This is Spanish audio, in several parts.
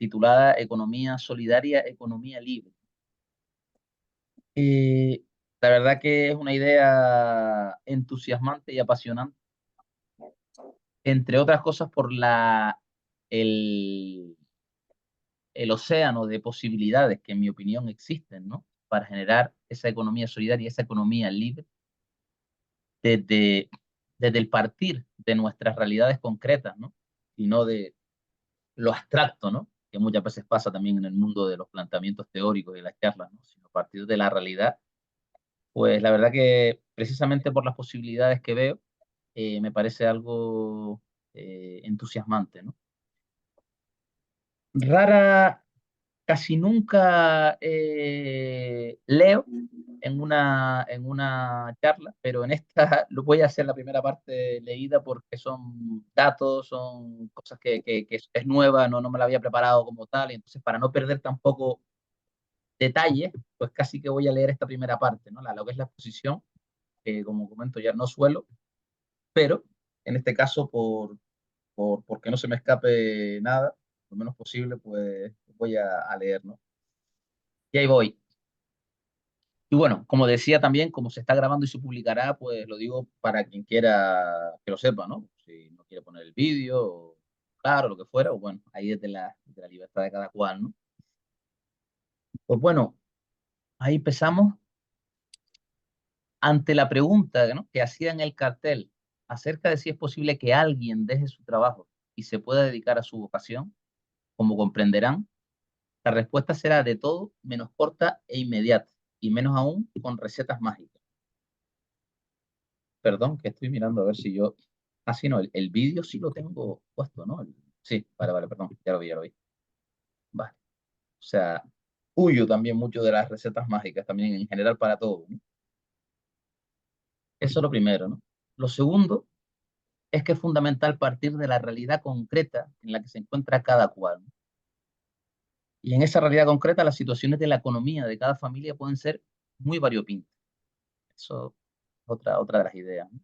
titulada Economía Solidaria, Economía Libre. Y la verdad que es una idea entusiasmante y apasionante, entre otras cosas por el, el océano de posibilidades que en mi opinión existen, ¿no? Para generar esa economía solidaria, esa economía libre, desde, desde el partir de nuestras realidades concretas, ¿no? Y no de lo abstracto, ¿no? Que muchas veces pasa también en el mundo de los planteamientos teóricos y de las charlas, ¿no? Sino a partir de la realidad. Pues la verdad que precisamente por las posibilidades que veo, me parece algo entusiasmante, ¿no? Rara, casi nunca leo en una charla, pero en esta lo voy a hacer la primera parte leída porque son datos, son cosas que es nueva, no me la había preparado como tal, y entonces para no perder tampoco detalles, pues casi que voy a leer esta primera parte, ¿no? Lo que es la exposición, que como comento ya no suelo, pero en este caso porque no se me escape nada, lo menos posible, pues voy a leer, ¿no? Y ahí voy. Y bueno, como decía también, como se está grabando y se publicará, pues lo digo para quien quiera que lo sepa, ¿no? Si no quiere poner el vídeo, o, claro, lo que fuera, o bueno, ahí es de la libertad de cada cual, ¿no? Pues bueno, ahí empezamos ante la pregunta, ¿no?, que hacía en el cartel acerca de si es posible que alguien deje su trabajo y se pueda dedicar a su vocación. Como comprenderán, la respuesta será de todo menos corta e inmediata, y menos aún con recetas mágicas. Perdón, que estoy mirando a ver si yo... Ah, sí, no, el vídeo sí lo tengo puesto, ¿no? Sí, vale, perdón, ya lo vi, ya lo vi. Vale. O sea, huyo también mucho de las recetas mágicas, también en general para todo, ¿no? Eso es lo primero, ¿no? Lo segundo es que es fundamental partir de la realidad concreta en la que se encuentra cada cual, ¿no? Y en esa realidad concreta, las situaciones de la economía de cada familia pueden ser muy variopintas. Eso es otra de las ideas, ¿no?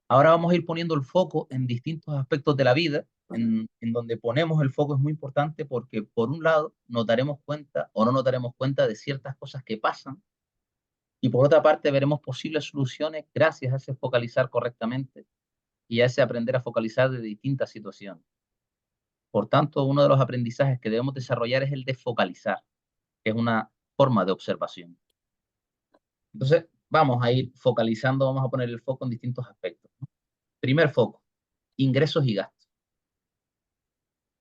Ahora vamos a ir poniendo el foco en distintos aspectos de la vida, en donde ponemos el foco es muy importante porque, por un lado, nos daremos cuenta o no nos daremos cuenta de ciertas cosas que pasan, y por otra parte, veremos posibles soluciones gracias a ese focalizar correctamente y a ese aprender a focalizar de distintas situaciones. Por tanto, uno de los aprendizajes que debemos desarrollar es el de focalizar, que es una forma de observación. Entonces, vamos a ir focalizando, vamos a poner el foco en distintos aspectos, ¿no? Primer foco, ingresos y gastos.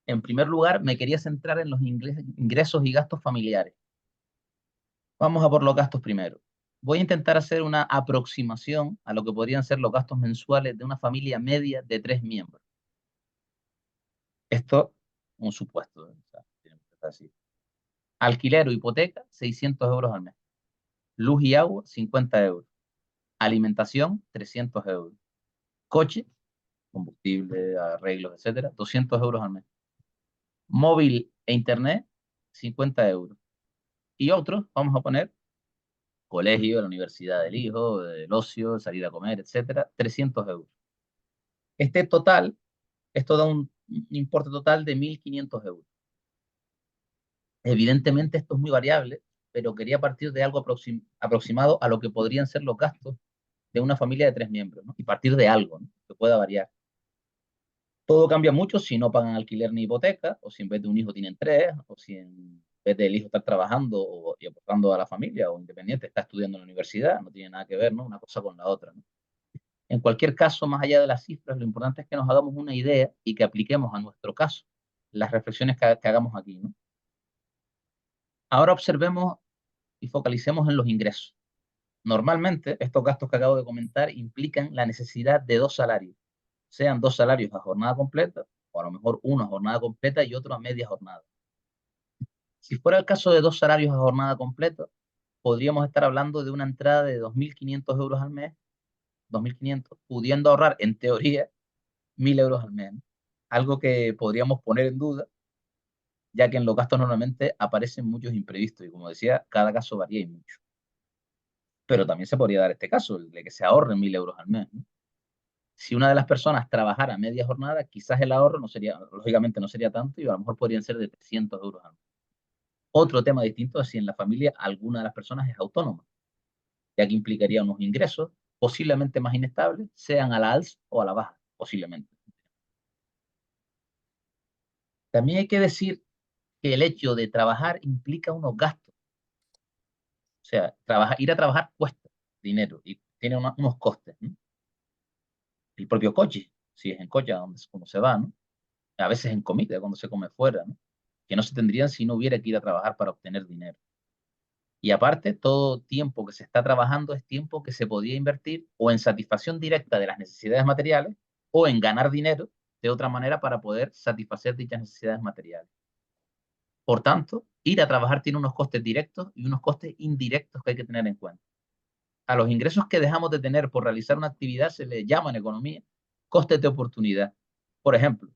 En primer lugar, me quería centrar en los ingresos y gastos familiares. Vamos a por los gastos primero. Voy a intentar hacer una aproximación a lo que podrían ser los gastos mensuales de una familia media de 3 miembros. Esto, un supuesto, ¿eh? O sea, tiene que estar así. Alquiler o hipoteca, 600 euros al mes. Luz y agua, 50 euros. Alimentación, 300 euros. Coche, combustible, arreglos, etcétera, 200 euros al mes. Móvil e internet, 50 euros. Y otros, vamos a poner colegio, la universidad del hijo, el ocio, salir a comer, etcétera, 300 euros. Este total, esto da un importe total de 1.500 euros. Evidentemente esto es muy variable, pero quería partir de algo aproximado a lo que podrían ser los gastos de una familia de 3 miembros, ¿no? Y partir de algo, ¿no?, que pueda variar. Todo cambia mucho si no pagan alquiler ni hipoteca, o si en vez de un hijo tienen tres, o si en vez del hijo estar trabajando y aportando a la familia, o independiente, está estudiando en la universidad. No tiene nada que ver, ¿no?, una cosa con la otra, ¿no? En cualquier caso, más allá de las cifras, lo importante es que nos hagamos una idea y que apliquemos a nuestro caso las reflexiones que hagamos aquí, ¿no? Ahora observemos y focalicemos en los ingresos. Normalmente, estos gastos que acabo de comentar implican la necesidad de 2 salarios, sean 2 salarios a jornada completa, o a lo mejor uno a jornada completa y otro a media jornada. Si fuera el caso de 2 salarios a jornada completa, podríamos estar hablando de una entrada de 2.500 euros al mes, 2.500, pudiendo ahorrar, en teoría, 1.000 euros al mes, ¿no? Algo que podríamos poner en duda, ya que en los gastos normalmente aparecen muchos imprevistos y, como decía, cada caso varía y mucho. Pero también se podría dar este caso, el de que se ahorren 1.000 euros al mes, ¿no? Si una de las personas trabajara media jornada, quizás el ahorro no sería, lógicamente no sería tanto y a lo mejor podrían ser de 300 euros al mes. Otro tema distinto es si en la familia alguna de las personas es autónoma, ya que implicaría unos ingresos posiblemente más inestables, sean a la alza o a la baja, posiblemente. También hay que decir que el hecho de trabajar implica unos gastos. O sea, ir a trabajar cuesta dinero y tiene unos costes, ¿no? El propio coche, si es en coche a donde uno se va, ¿no? A veces en comida, cuando se come fuera, ¿no? Que no se tendrían si no hubiera que ir a trabajar para obtener dinero. Y aparte, todo tiempo que se está trabajando es tiempo que se podía invertir o en satisfacción directa de las necesidades materiales o en ganar dinero de otra manera para poder satisfacer dichas necesidades materiales. Por tanto, ir a trabajar tiene unos costes directos y unos costes indirectos que hay que tener en cuenta. A los ingresos que dejamos de tener por realizar una actividad se le llama en economía costes de oportunidad. Por ejemplo,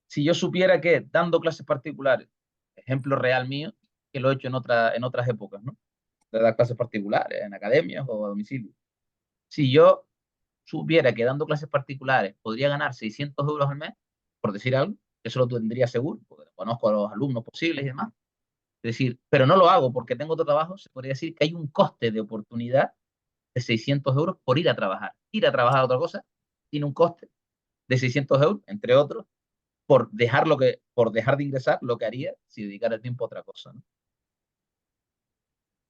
si yo supiera que dando clases particulares, ejemplo real mío, que lo he hecho en otras épocas, ¿no? De dar clases particulares, en academias o a domicilio. Si yo supiera que dando clases particulares podría ganar 600 euros al mes, por decir algo, eso lo tendría seguro, porque conozco a los alumnos posibles y demás. Es decir, pero no lo hago porque tengo otro trabajo, se podría decir que hay un coste de oportunidad de 600 euros por ir a trabajar. Ir a trabajar a otra cosa tiene un coste de 600 euros, entre otros, por dejar de ingresar lo que haría si dedicara el tiempo a otra cosa, ¿no?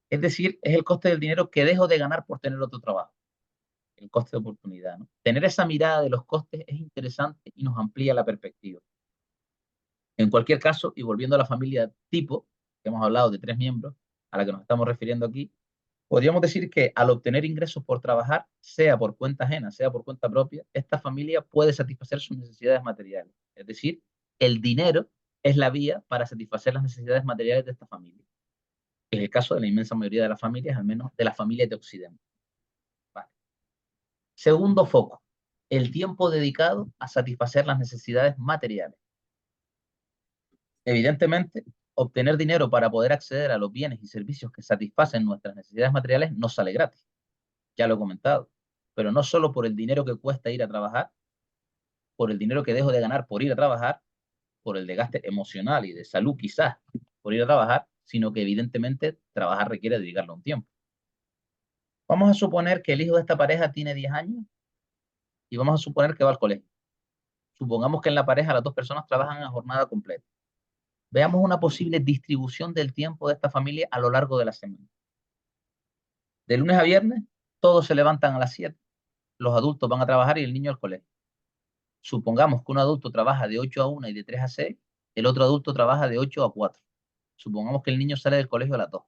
Es decir, es el coste del dinero que dejo de ganar por tener otro trabajo, el coste de oportunidad, ¿no? Tener esa mirada de los costes es interesante y nos amplía la perspectiva. En cualquier caso, y volviendo a la familia tipo, que hemos hablado de 3 miembros, a la que nos estamos refiriendo aquí, podríamos decir que al obtener ingresos por trabajar, sea por cuenta ajena, sea por cuenta propia, esta familia puede satisfacer sus necesidades materiales. Es decir, el dinero es la vía para satisfacer las necesidades materiales de esta familia. Es el caso de la inmensa mayoría de las familias, al menos de las familias de Occidente. Vale. Segundo foco, el tiempo dedicado a satisfacer las necesidades materiales. Evidentemente, obtener dinero para poder acceder a los bienes y servicios que satisfacen nuestras necesidades materiales no sale gratis. Ya lo he comentado. Pero no solo por el dinero que cuesta ir a trabajar, por el dinero que dejo de ganar por ir a trabajar, por el desgaste emocional y de salud quizás por ir a trabajar, sino que evidentemente trabajar requiere dedicarle un tiempo. Vamos a suponer que el hijo de esta pareja tiene 10 años y vamos a suponer que va al colegio. Supongamos que en la pareja las dos personas trabajan a jornada completa. Veamos una posible distribución del tiempo de esta familia a lo largo de la semana. De lunes a viernes, todos se levantan a las 7, los adultos van a trabajar y el niño al colegio. Supongamos que un adulto trabaja de 8 a 1 y de 3 a 6, el otro adulto trabaja de 8 a 4. Supongamos que el niño sale del colegio a las 2.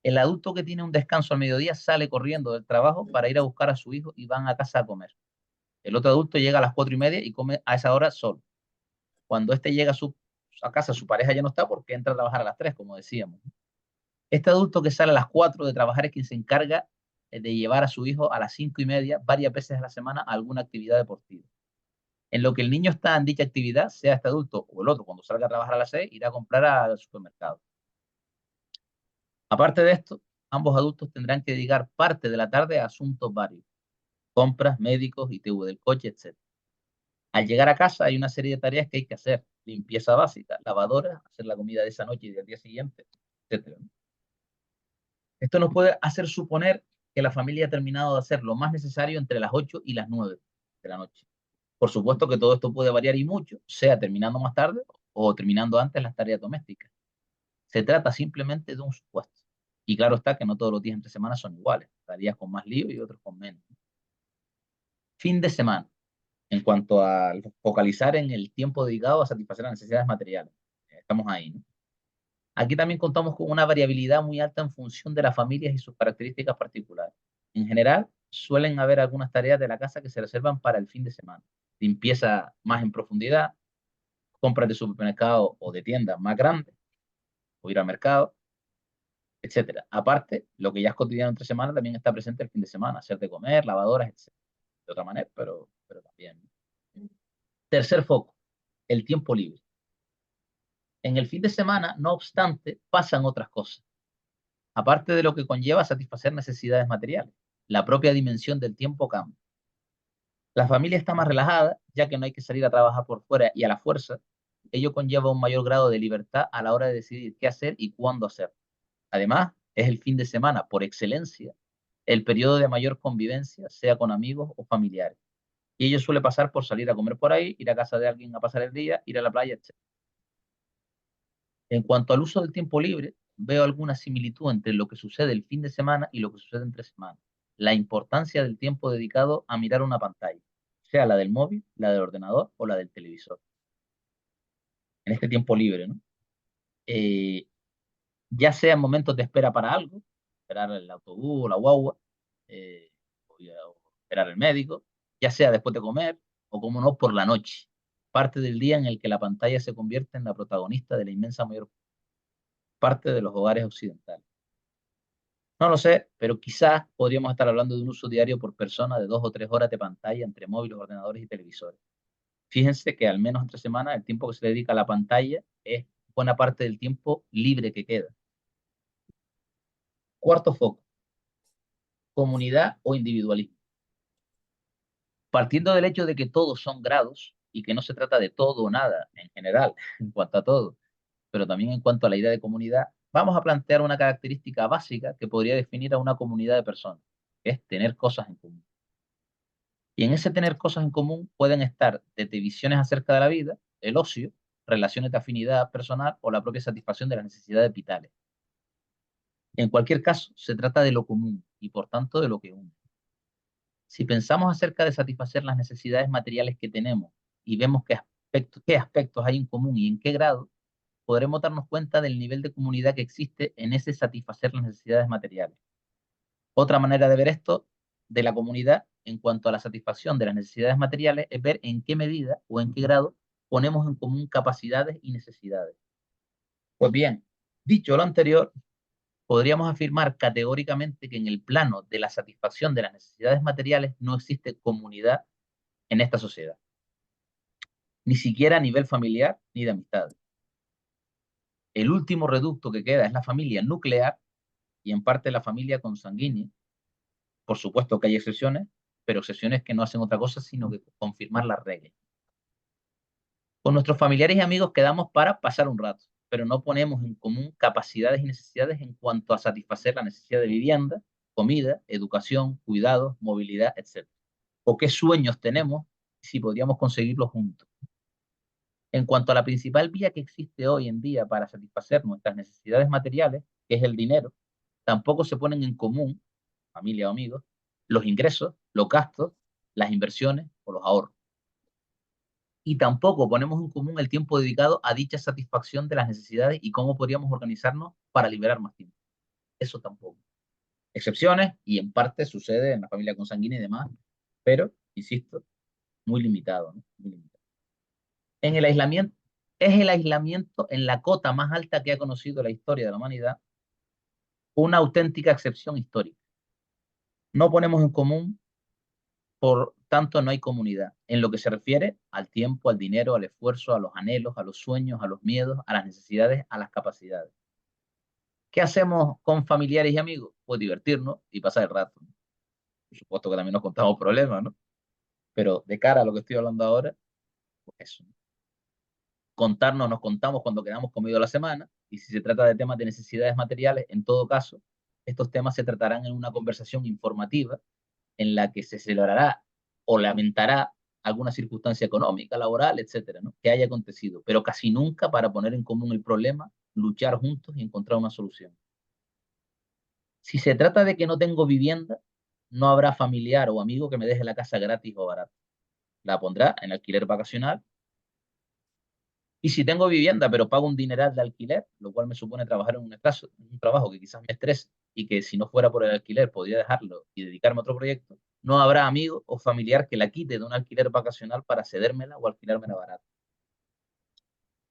El adulto que tiene un descanso al mediodía sale corriendo del trabajo para ir a buscar a su hijo y van a casa a comer. El otro adulto llega a las 4:30 y come a esa hora solo. Cuando éste llega a casa, su pareja ya no está porque entra a trabajar a las 3, como decíamos. Este adulto que sale a las 4 de trabajar es quien se encarga de llevar a su hijo a las 5:30, varias veces a la semana, a alguna actividad deportiva. En lo que el niño está en dicha actividad, sea este adulto o el otro, cuando salga a trabajar a las 6, irá a comprar al supermercado. Aparte de esto, ambos adultos tendrán que dedicar parte de la tarde a asuntos varios, compras, médicos, ITV del coche, etc. Al llegar a casa hay una serie de tareas que hay que hacer: limpieza básica, lavadora, hacer la comida de esa noche y del día siguiente, etc. Esto nos puede hacer suponer que la familia ha terminado de hacer lo más necesario entre las 8 y las 9 de la noche. Por supuesto que todo esto puede variar y mucho, sea terminando más tarde o terminando antes las tareas domésticas. Se trata simplemente de un supuesto. Y claro está que no todos los días entre semanas son iguales. Hay días con más lío y otros con menos. Fin de semana. En cuanto a focalizar en el tiempo dedicado a satisfacer las necesidades materiales. Estamos ahí, ¿no? Aquí también contamos con una variabilidad muy alta en función de las familias y sus características particulares. En general, suelen haber algunas tareas de la casa que se reservan para el fin de semana. Limpieza más en profundidad, compras de supermercado o de tiendas más grandes, o ir al mercado, etcétera. Aparte, lo que ya es cotidiano entre semana también está presente el fin de semana, hacer de comer, lavadoras, etcétera. De otra manera, pero también. Tercer foco, el tiempo libre. En el fin de semana, no obstante, pasan otras cosas. Aparte de lo que conlleva satisfacer necesidades materiales, la propia dimensión del tiempo cambia. La familia está más relajada, ya que no hay que salir a trabajar por fuera y a la fuerza. Ello conlleva un mayor grado de libertad a la hora de decidir qué hacer y cuándo hacer. Además, es el fin de semana, por excelencia, el periodo de mayor convivencia, sea con amigos o familiares. Y ello suele pasar por salir a comer por ahí, ir a casa de alguien a pasar el día, ir a la playa, etc. En cuanto al uso del tiempo libre, veo alguna similitud entre lo que sucede el fin de semana y lo que sucede entre semana. La importancia del tiempo dedicado a mirar una pantalla, sea la del móvil, la del ordenador o la del televisor, en este tiempo libre, ¿no? Eh, ya sea en momentos de espera para algo, esperar el autobús o la guagua, eh, o esperar el médico, ya sea después de comer o, como no, por la noche, parte del día en el que la pantalla se convierte en la protagonista de la inmensa mayor parte de los hogares occidentales. No lo sé, pero quizás podríamos estar hablando de un uso diario por persona de 2 o 3 horas de pantalla entre móviles, ordenadores y televisores. Fíjense que al menos entre semanas el tiempo que se le dedica a la pantalla es buena parte del tiempo libre que queda. Cuarto foco, comunidad o individualismo. Partiendo del hecho de que todos son grados y que no se trata de todo o nada en general, en cuanto a todo, pero también en cuanto a la idea de comunidad, vamos a plantear una característica básica que podría definir a una comunidad de personas, que es tener cosas en común. Y en ese tener cosas en común pueden estar desde visiones acerca de la vida, el ocio, relaciones de afinidad personal o la propia satisfacción de las necesidades vitales. En cualquier caso, se trata de lo común y por tanto de lo que une. Si pensamos acerca de satisfacer las necesidades materiales que tenemos y vemos qué aspectos hay en común y en qué grado, podremos darnos cuenta del nivel de comunidad que existe en ese satisfacer las necesidades materiales. Otra manera de ver esto de la comunidad en cuanto a la satisfacción de las necesidades materiales es ver en qué medida o en qué grado ponemos en común capacidades y necesidades. Pues bien, dicho lo anterior, podríamos afirmar categóricamente que en el plano de la satisfacción de las necesidades materiales no existe comunidad en esta sociedad, ni siquiera a nivel familiar ni de amistades. El último reducto que queda es la familia nuclear y en parte la familia consanguínea. Por supuesto que hay excepciones, pero excepciones que no hacen otra cosa sino que confirmar las reglas. Con nuestros familiares y amigos quedamos para pasar un rato, pero no ponemos en común capacidades y necesidades en cuanto a satisfacer la necesidad de vivienda, comida, educación, cuidados, movilidad, etc. O qué sueños tenemos si podríamos conseguirlos juntos. En cuanto a la principal vía que existe hoy en día para satisfacer nuestras necesidades materiales, que es el dinero, tampoco se ponen en común, familia o amigos, los ingresos, los gastos, las inversiones o los ahorros. Y tampoco ponemos en común el tiempo dedicado a dicha satisfacción de las necesidades y cómo podríamos organizarnos para liberar más tiempo. Eso tampoco. Excepciones, y en parte sucede en la familia consanguínea y demás, pero, insisto, muy limitado, ¿no? Muy limitado. En el aislamiento, es el aislamiento en la cota más alta que ha conocido la historia de la humanidad, una auténtica excepción histórica. No ponemos en común, por tanto no hay comunidad, en lo que se refiere al tiempo, al dinero, al esfuerzo, a los anhelos, a los sueños, a los miedos, a las necesidades, a las capacidades. ¿Qué hacemos con familiares y amigos? Pues divertirnos y pasar el rato. Por supuesto que también nos contamos problemas, ¿no? Pero de cara a lo que estoy hablando ahora, pues eso. Contarnos, nos contamos cuando quedamos comido la semana, y si se trata de temas de necesidades materiales, en todo caso, estos temas se tratarán en una conversación informativa en la que se celebrará o lamentará alguna circunstancia económica, laboral, etcétera, ¿no? Que haya acontecido, pero casi nunca para poner en común el problema, luchar juntos y encontrar una solución. Si se trata de que no tengo vivienda, no habrá familiar o amigo que me deje la casa gratis o barata. La pondrá en alquiler vacacional. Y si tengo vivienda, pero pago un dineral de alquiler, lo cual me supone trabajar en un trabajo que quizás me estrese y que si no fuera por el alquiler podría dejarlo y dedicarme a otro proyecto, no habrá amigo o familiar que la quite de un alquiler vacacional para cedérmela o alquilármela barata.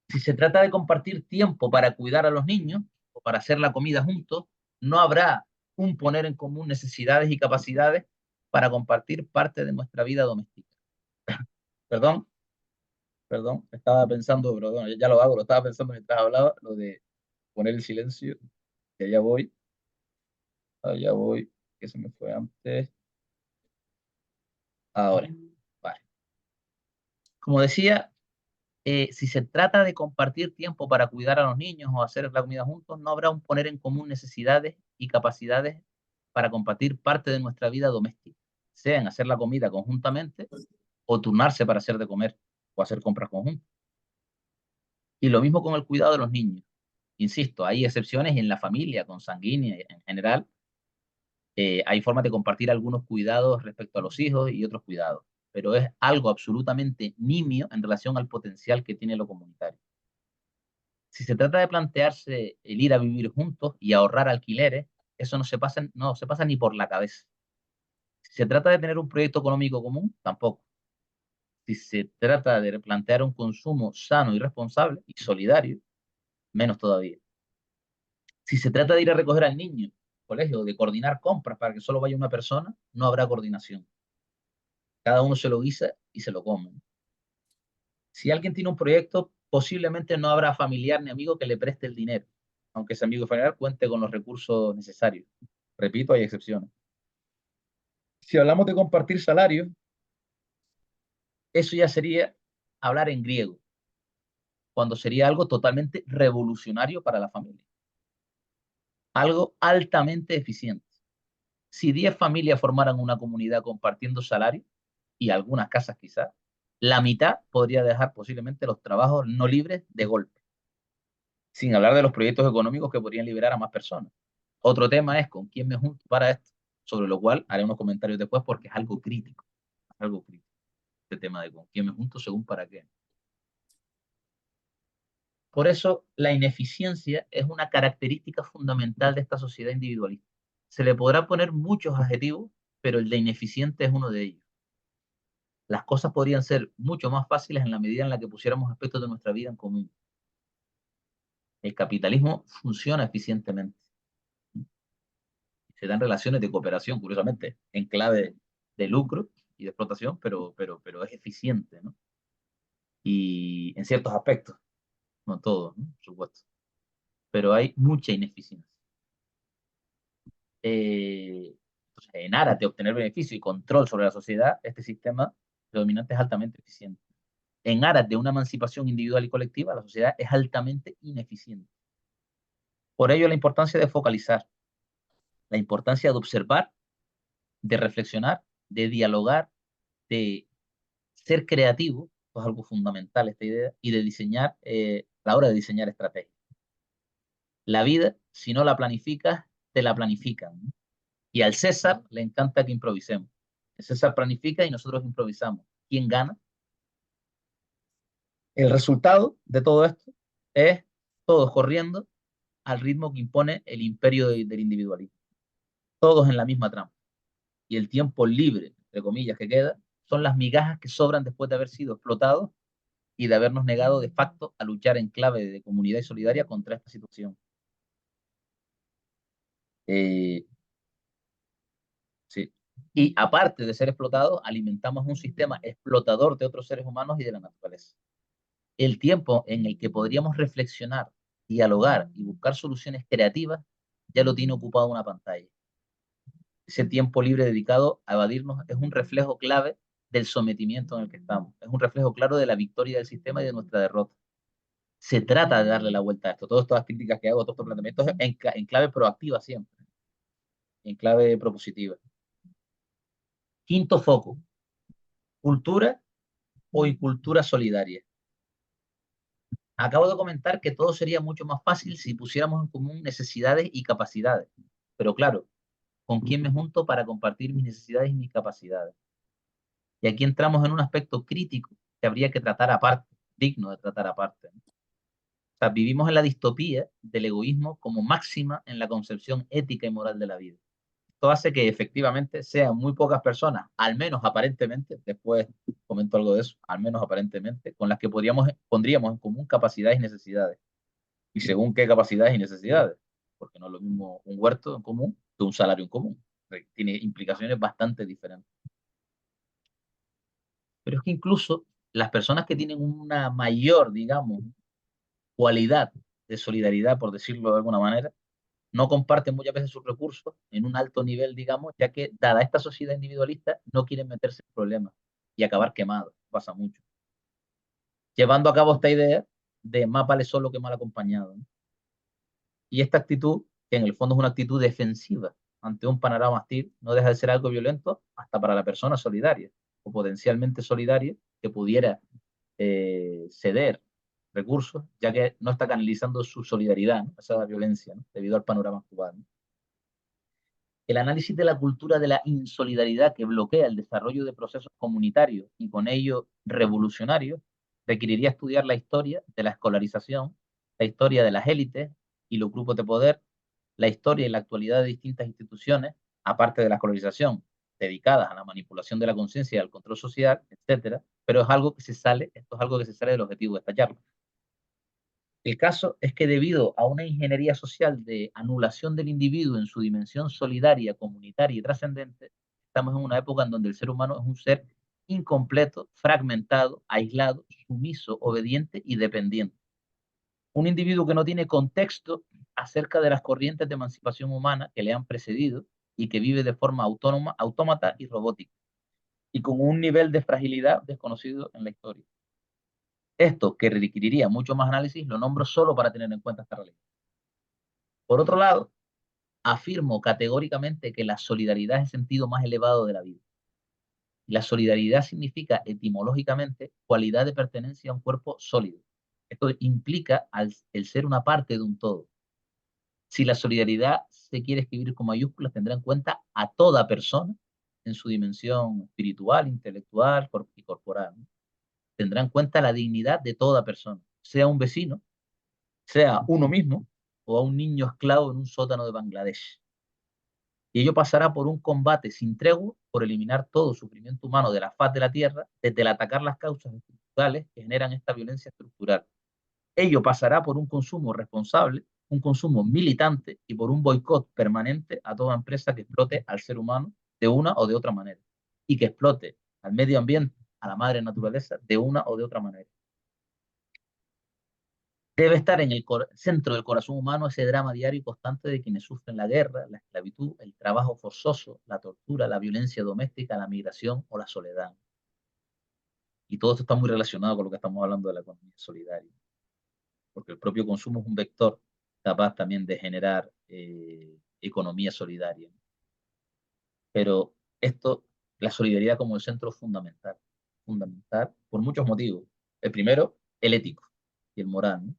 Si se trata de compartir tiempo para cuidar a los niños o para hacer la comida juntos, no habrá un poner en común necesidades y capacidades para compartir parte de nuestra vida doméstica. Perdón, perdón, estaba pensando, pero bueno, ya lo hago, lo estaba pensando mientras hablaba, lo de poner el silencio, que allá voy, que se me fue antes. Ahora. Como decía, si se trata de compartir tiempo para cuidar a los niños o hacer la comida juntos, no habrá un poner en común necesidades y capacidades para compartir parte de nuestra vida doméstica, sea en hacer la comida conjuntamente o turnarse para hacer de comer o hacer compras conjuntas. Y lo mismo con el cuidado de los niños. Insisto, hay excepciones y en la familia consanguínea en general hay formas de compartir algunos cuidados respecto a los hijos y otros cuidados, pero es algo absolutamente nimio en relación al potencial que tiene lo comunitario. Si se trata de plantearse el ir a vivir juntos y ahorrar alquileres, eso no se pasa ni por la cabeza. Si se trata de tener un proyecto económico común, tampoco. Si se trata de plantear un consumo sano y responsable y solidario, menos todavía. Si se trata de ir a recoger al niño al colegio, de coordinar compras para que solo vaya una persona, no habrá coordinación. Cada uno se lo guisa y se lo come. Si alguien tiene un proyecto, posiblemente no habrá familiar ni amigo que le preste el dinero, aunque ese amigo familiar cuente con los recursos necesarios. Repito, hay excepciones. Si hablamos de compartir salarios, eso ya sería hablar en griego, cuando sería algo totalmente revolucionario para la familia, algo altamente eficiente. Si 10 familias formaran una comunidad compartiendo salarios, y algunas casas quizás, la mitad podría dejar posiblemente los trabajos no libres de golpe, sin hablar de los proyectos económicos que podrían liberar a más personas. Otro tema es con quién me junto para esto, sobre lo cual haré unos comentarios después porque es algo crítico, este tema de con quién me junto según para qué. Por eso la ineficiencia es una característica fundamental de esta sociedad individualista. Se le podrá poner muchos adjetivos, pero el de ineficiente es uno de ellos. Las cosas podrían ser mucho más fáciles en la medida en la que pusiéramos aspectos de nuestra vida en común. El capitalismo funciona eficientemente. Se dan relaciones de cooperación, curiosamente, en clave de lucro y de explotación, pero es eficiente, ¿no? Y en ciertos aspectos, no todos, ¿no? Por supuesto, pero hay mucha ineficiencia. Entonces, en aras de obtener beneficio y control sobre la sociedad, este sistema predominante es altamente eficiente. En aras de una emancipación individual y colectiva, la sociedad es altamente ineficiente. Por ello, la importancia de focalizar, la importancia de observar, de reflexionar, de dialogar, de ser creativo, esto es algo fundamental esta idea, y de diseñar, a la hora de diseñar estrategias. La vida, si no la planificas, te la planifican, ¿no? Y al César le encanta que improvisemos. El César planifica y nosotros improvisamos. ¿Quién gana? El resultado de todo esto es todos corriendo al ritmo que impone el imperio del individualismo. Todos en la misma trampa. Y el tiempo libre, entre comillas, que queda, son las migajas que sobran después de haber sido explotados y de habernos negado de facto a luchar en clave de comunidad y solidaria contra esta situación. Eh, sí. Y aparte de ser explotados, alimentamos un sistema explotador de otros seres humanos y de la naturaleza. El tiempo en el que podríamos reflexionar, dialogar y buscar soluciones creativas ya lo tiene ocupado una pantalla. Ese tiempo libre dedicado a evadirnos es un reflejo clave del sometimiento en el que estamos. Es un reflejo claro de la victoria del sistema y de nuestra derrota. Se trata de darle la vuelta a esto. Todas estas críticas que hago, todos estos planteamientos en clave proactiva siempre, en clave propositiva. Quinto foco, cultura o incultura solidaria. Acabo de comentar que todo sería mucho más fácil si pusiéramos en común necesidades y capacidades. Pero claro, ¿con quién me junto para compartir mis necesidades y mis capacidades? Y aquí entramos en un aspecto crítico que habría que tratar aparte, digno de tratar aparte, ¿no? O sea, vivimos en la distopía del egoísmo como máxima en la concepción ética y moral de la vida. Esto hace que efectivamente sean muy pocas personas, al menos aparentemente, después comento algo de eso, al menos aparentemente, con las que pondríamos en común capacidades y necesidades. Y según qué capacidades y necesidades, porque no es lo mismo un huerto en común que un salario en común. Tiene implicaciones bastante diferentes. Pero es que incluso las personas que tienen una mayor, digamos, cualidad de solidaridad, por decirlo de alguna manera, no comparten muchas veces sus recursos en un alto nivel, digamos, ya que, dada esta sociedad individualista, no quieren meterse en problemas y acabar quemados. Pasa mucho. llevando a cabo esta idea de más vale solo que mal acompañado, ¿no? Y esta actitud, que en el fondo es una actitud defensiva ante un panorama hostil, no deja de ser algo violento hasta para la persona solidaria o potencialmente solidaria que pudiera ceder recursos, ya que no está canalizando su solidaridad, ¿no?, esa violencia, ¿no?, debido al panorama actual, ¿no? El análisis de la cultura de la insolidaridad que bloquea el desarrollo de procesos comunitarios y con ello revolucionarios requeriría estudiar la historia de la escolarización, la historia de las élites y los grupos de poder, la historia y la actualidad de distintas instituciones, aparte de la escolarización, dedicadas a la manipulación de la conciencia y al control social, etcétera, pero esto es algo que se sale del objetivo de esta charla. El caso es que debido a una ingeniería social de anulación del individuo en su dimensión solidaria, comunitaria y trascendente, estamos en una época en donde el ser humano es un ser incompleto, fragmentado, aislado, sumiso, obediente y dependiente. Un individuo que no tiene contexto acerca de las corrientes de emancipación humana que le han precedido y que vive de forma autónoma, autómata y robótica, y con un nivel de fragilidad desconocido en la historia. Esto, que requeriría mucho más análisis, lo nombro solo para tener en cuenta esta realidad. Por otro lado, afirmo categóricamente que la solidaridad es el sentido más elevado de la vida. La solidaridad significa etimológicamente cualidad de pertenencia a un cuerpo sólido. Esto implica el ser una parte de un todo. Si la solidaridad se quiere escribir con mayúsculas, tendrá en cuenta a toda persona en su dimensión espiritual, intelectual y corporal, ¿no? Tendrá en cuenta la dignidad de toda persona, sea un vecino, sea uno mismo o a un niño esclavo en un sótano de Bangladesh. Y ello pasará por un combate sin tregua por eliminar todo sufrimiento humano de la faz de la tierra, desde el atacar las causas estructurales que generan esta violencia estructural. Ello pasará por un consumo responsable, un consumo militante y por un boicot permanente a toda empresa que explote al ser humano de una o de otra manera y que explote al medio ambiente, a la madre naturaleza, de una o de otra manera. Debe estar en el centro del corazón humano ese drama diario y constante de quienes sufren la guerra, la esclavitud, el trabajo forzoso, la tortura, la violencia doméstica, la migración o la soledad. Y todo esto está muy relacionado con lo que estamos hablando de la economía solidaria, porque el propio consumo es un vector capaz también de generar economía solidaria. Pero esto, la solidaridad como el centro fundamental, fundamental por muchos motivos. El primero, el ético y el moral, ¿no?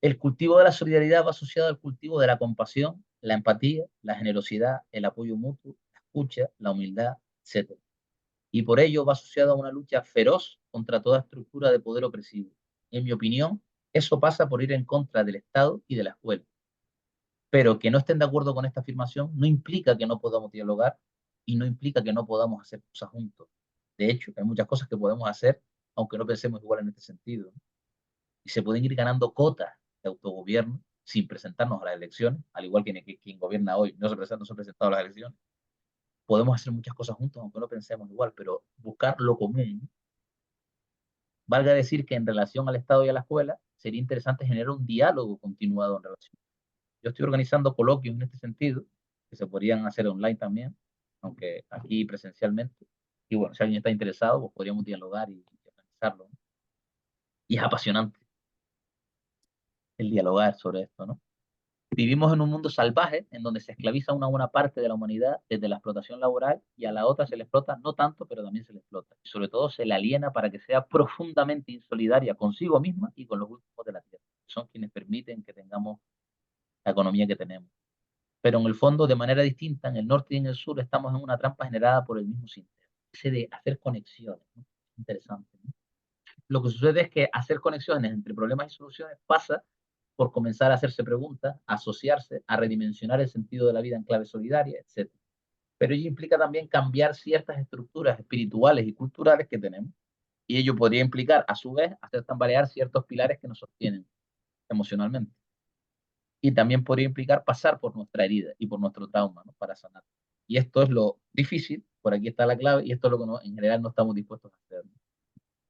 El cultivo de la solidaridad va asociado al cultivo de la compasión, la empatía, la generosidad, el apoyo mutuo, la escucha, la humildad, etc. Y por ello va asociado a una lucha feroz contra toda estructura de poder opresivo. En mi opinión, eso pasa por ir en contra del Estado y de la escuela. Pero que no estén de acuerdo con esta afirmación no implica que no podamos dialogar y no implica que no podamos hacer cosas juntos. De hecho, hay muchas cosas que podemos hacer, aunque no pensemos igual en este sentido, ¿no? Y se pueden ir ganando cotas de autogobierno sin presentarnos a las elecciones, al igual que quien gobierna hoy no se ha presentado a las elecciones. Podemos hacer muchas cosas juntos, aunque no pensemos igual, pero buscar lo común, ¿no? Valga decir que en relación al Estado y a la escuela, sería interesante generar un diálogo continuado en relación. Yo estoy organizando coloquios en este sentido, que se podrían hacer online también, aunque aquí presencialmente. Y bueno, si alguien está interesado, pues podríamos dialogar y organizarlo, ¿no? Y es apasionante el dialogar sobre esto, ¿no? Vivimos en un mundo salvaje en donde se esclaviza a una buena parte de la humanidad desde la explotación laboral y a la otra se le explota no tanto, pero también se le explota. Y sobre todo se le aliena para que sea profundamente insolidaria consigo misma y con los últimos de la tierra. Son quienes permiten que tengamos la economía que tenemos. Pero en el fondo, de manera distinta, en el norte y en el sur estamos en una trampa generada por el mismo sistema. Ese de hacer conexiones, ¿no? Interesante, ¿no? Lo que sucede es que hacer conexiones entre problemas y soluciones pasa por comenzar a hacerse preguntas, a asociarse, a redimensionar el sentido de la vida en clave solidaria, etc. Pero ello implica también cambiar ciertas estructuras espirituales y culturales que tenemos. Y ello podría implicar, a su vez, hacer tambalear ciertos pilares que nos sostienen emocionalmente. Y también podría implicar pasar por nuestra herida y por nuestro trauma, ¿no?, para sanar. Y esto es lo difícil, por aquí está la clave, y esto es lo que en general no estamos dispuestos a hacer, ¿no?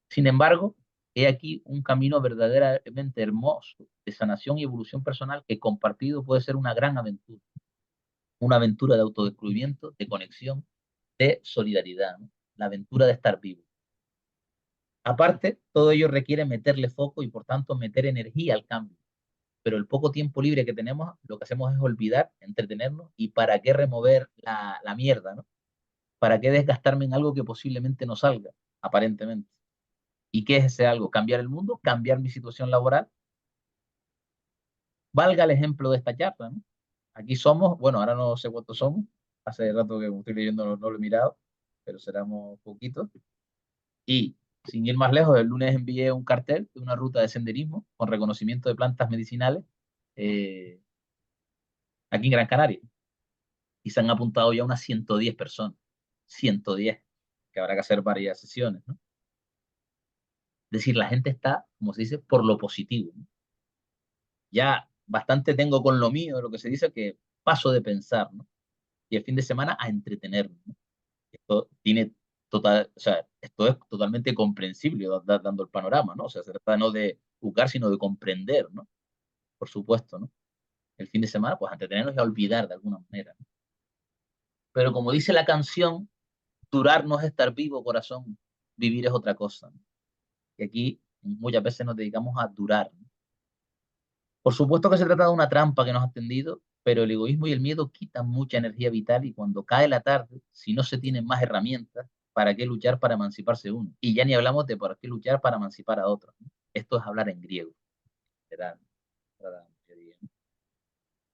Sin embargo, he aquí un camino verdaderamente hermoso de sanación y evolución personal que compartido puede ser una gran aventura, una aventura de autodescubrimiento, de conexión, de solidaridad, ¿no? La aventura de estar vivo. Aparte, todo ello requiere meterle foco y por tanto meter energía al cambio. Pero el poco tiempo libre que tenemos, lo que hacemos es olvidar, entretenernos y para qué remover la mierda, ¿no? ¿Para qué desgastarme en algo que posiblemente no salga, aparentemente? ¿Y qué es ese algo? ¿Cambiar el mundo? ¿Cambiar mi situación laboral? Valga el ejemplo de esta charla, ¿no? Aquí somos, bueno, ahora no sé cuántos somos, hace rato que estoy leyendo no lo he mirado, pero seremos poquitos. Y sin ir más lejos, el lunes envié un cartel de una ruta de senderismo con reconocimiento de plantas medicinales eh, aquí en Gran Canaria. Y se han apuntado ya unas 110 personas. 110, que habrá que hacer varias sesiones, ¿no? Es decir, la gente está, como se dice, por lo positivo, ¿no? Ya bastante tengo con lo mío, lo que se dice que paso de pensar, ¿no? Y el fin de semana a entretenerme, ¿no? Esto tiene total, o sea, esto es totalmente comprensible dando el panorama, ¿no? O sea, se trata no de juzgar, sino de comprender, ¿no? Por supuesto, ¿no? El fin de semana, pues a entretenernos y a olvidar de alguna manera, ¿no? Pero como dice la canción, durar no es estar vivo, corazón, vivir es otra cosa, ¿no? Y aquí muchas veces nos dedicamos a durar, ¿no? Por supuesto que se trata de una trampa que nos ha tendido, pero el egoísmo y el miedo quitan mucha energía vital y cuando cae la tarde, si no se tienen más herramientas, ¿para qué luchar para emanciparse uno? Y ya ni hablamos de para qué luchar para emancipar a otros, ¿no? Esto es hablar en griego, ¿verdad?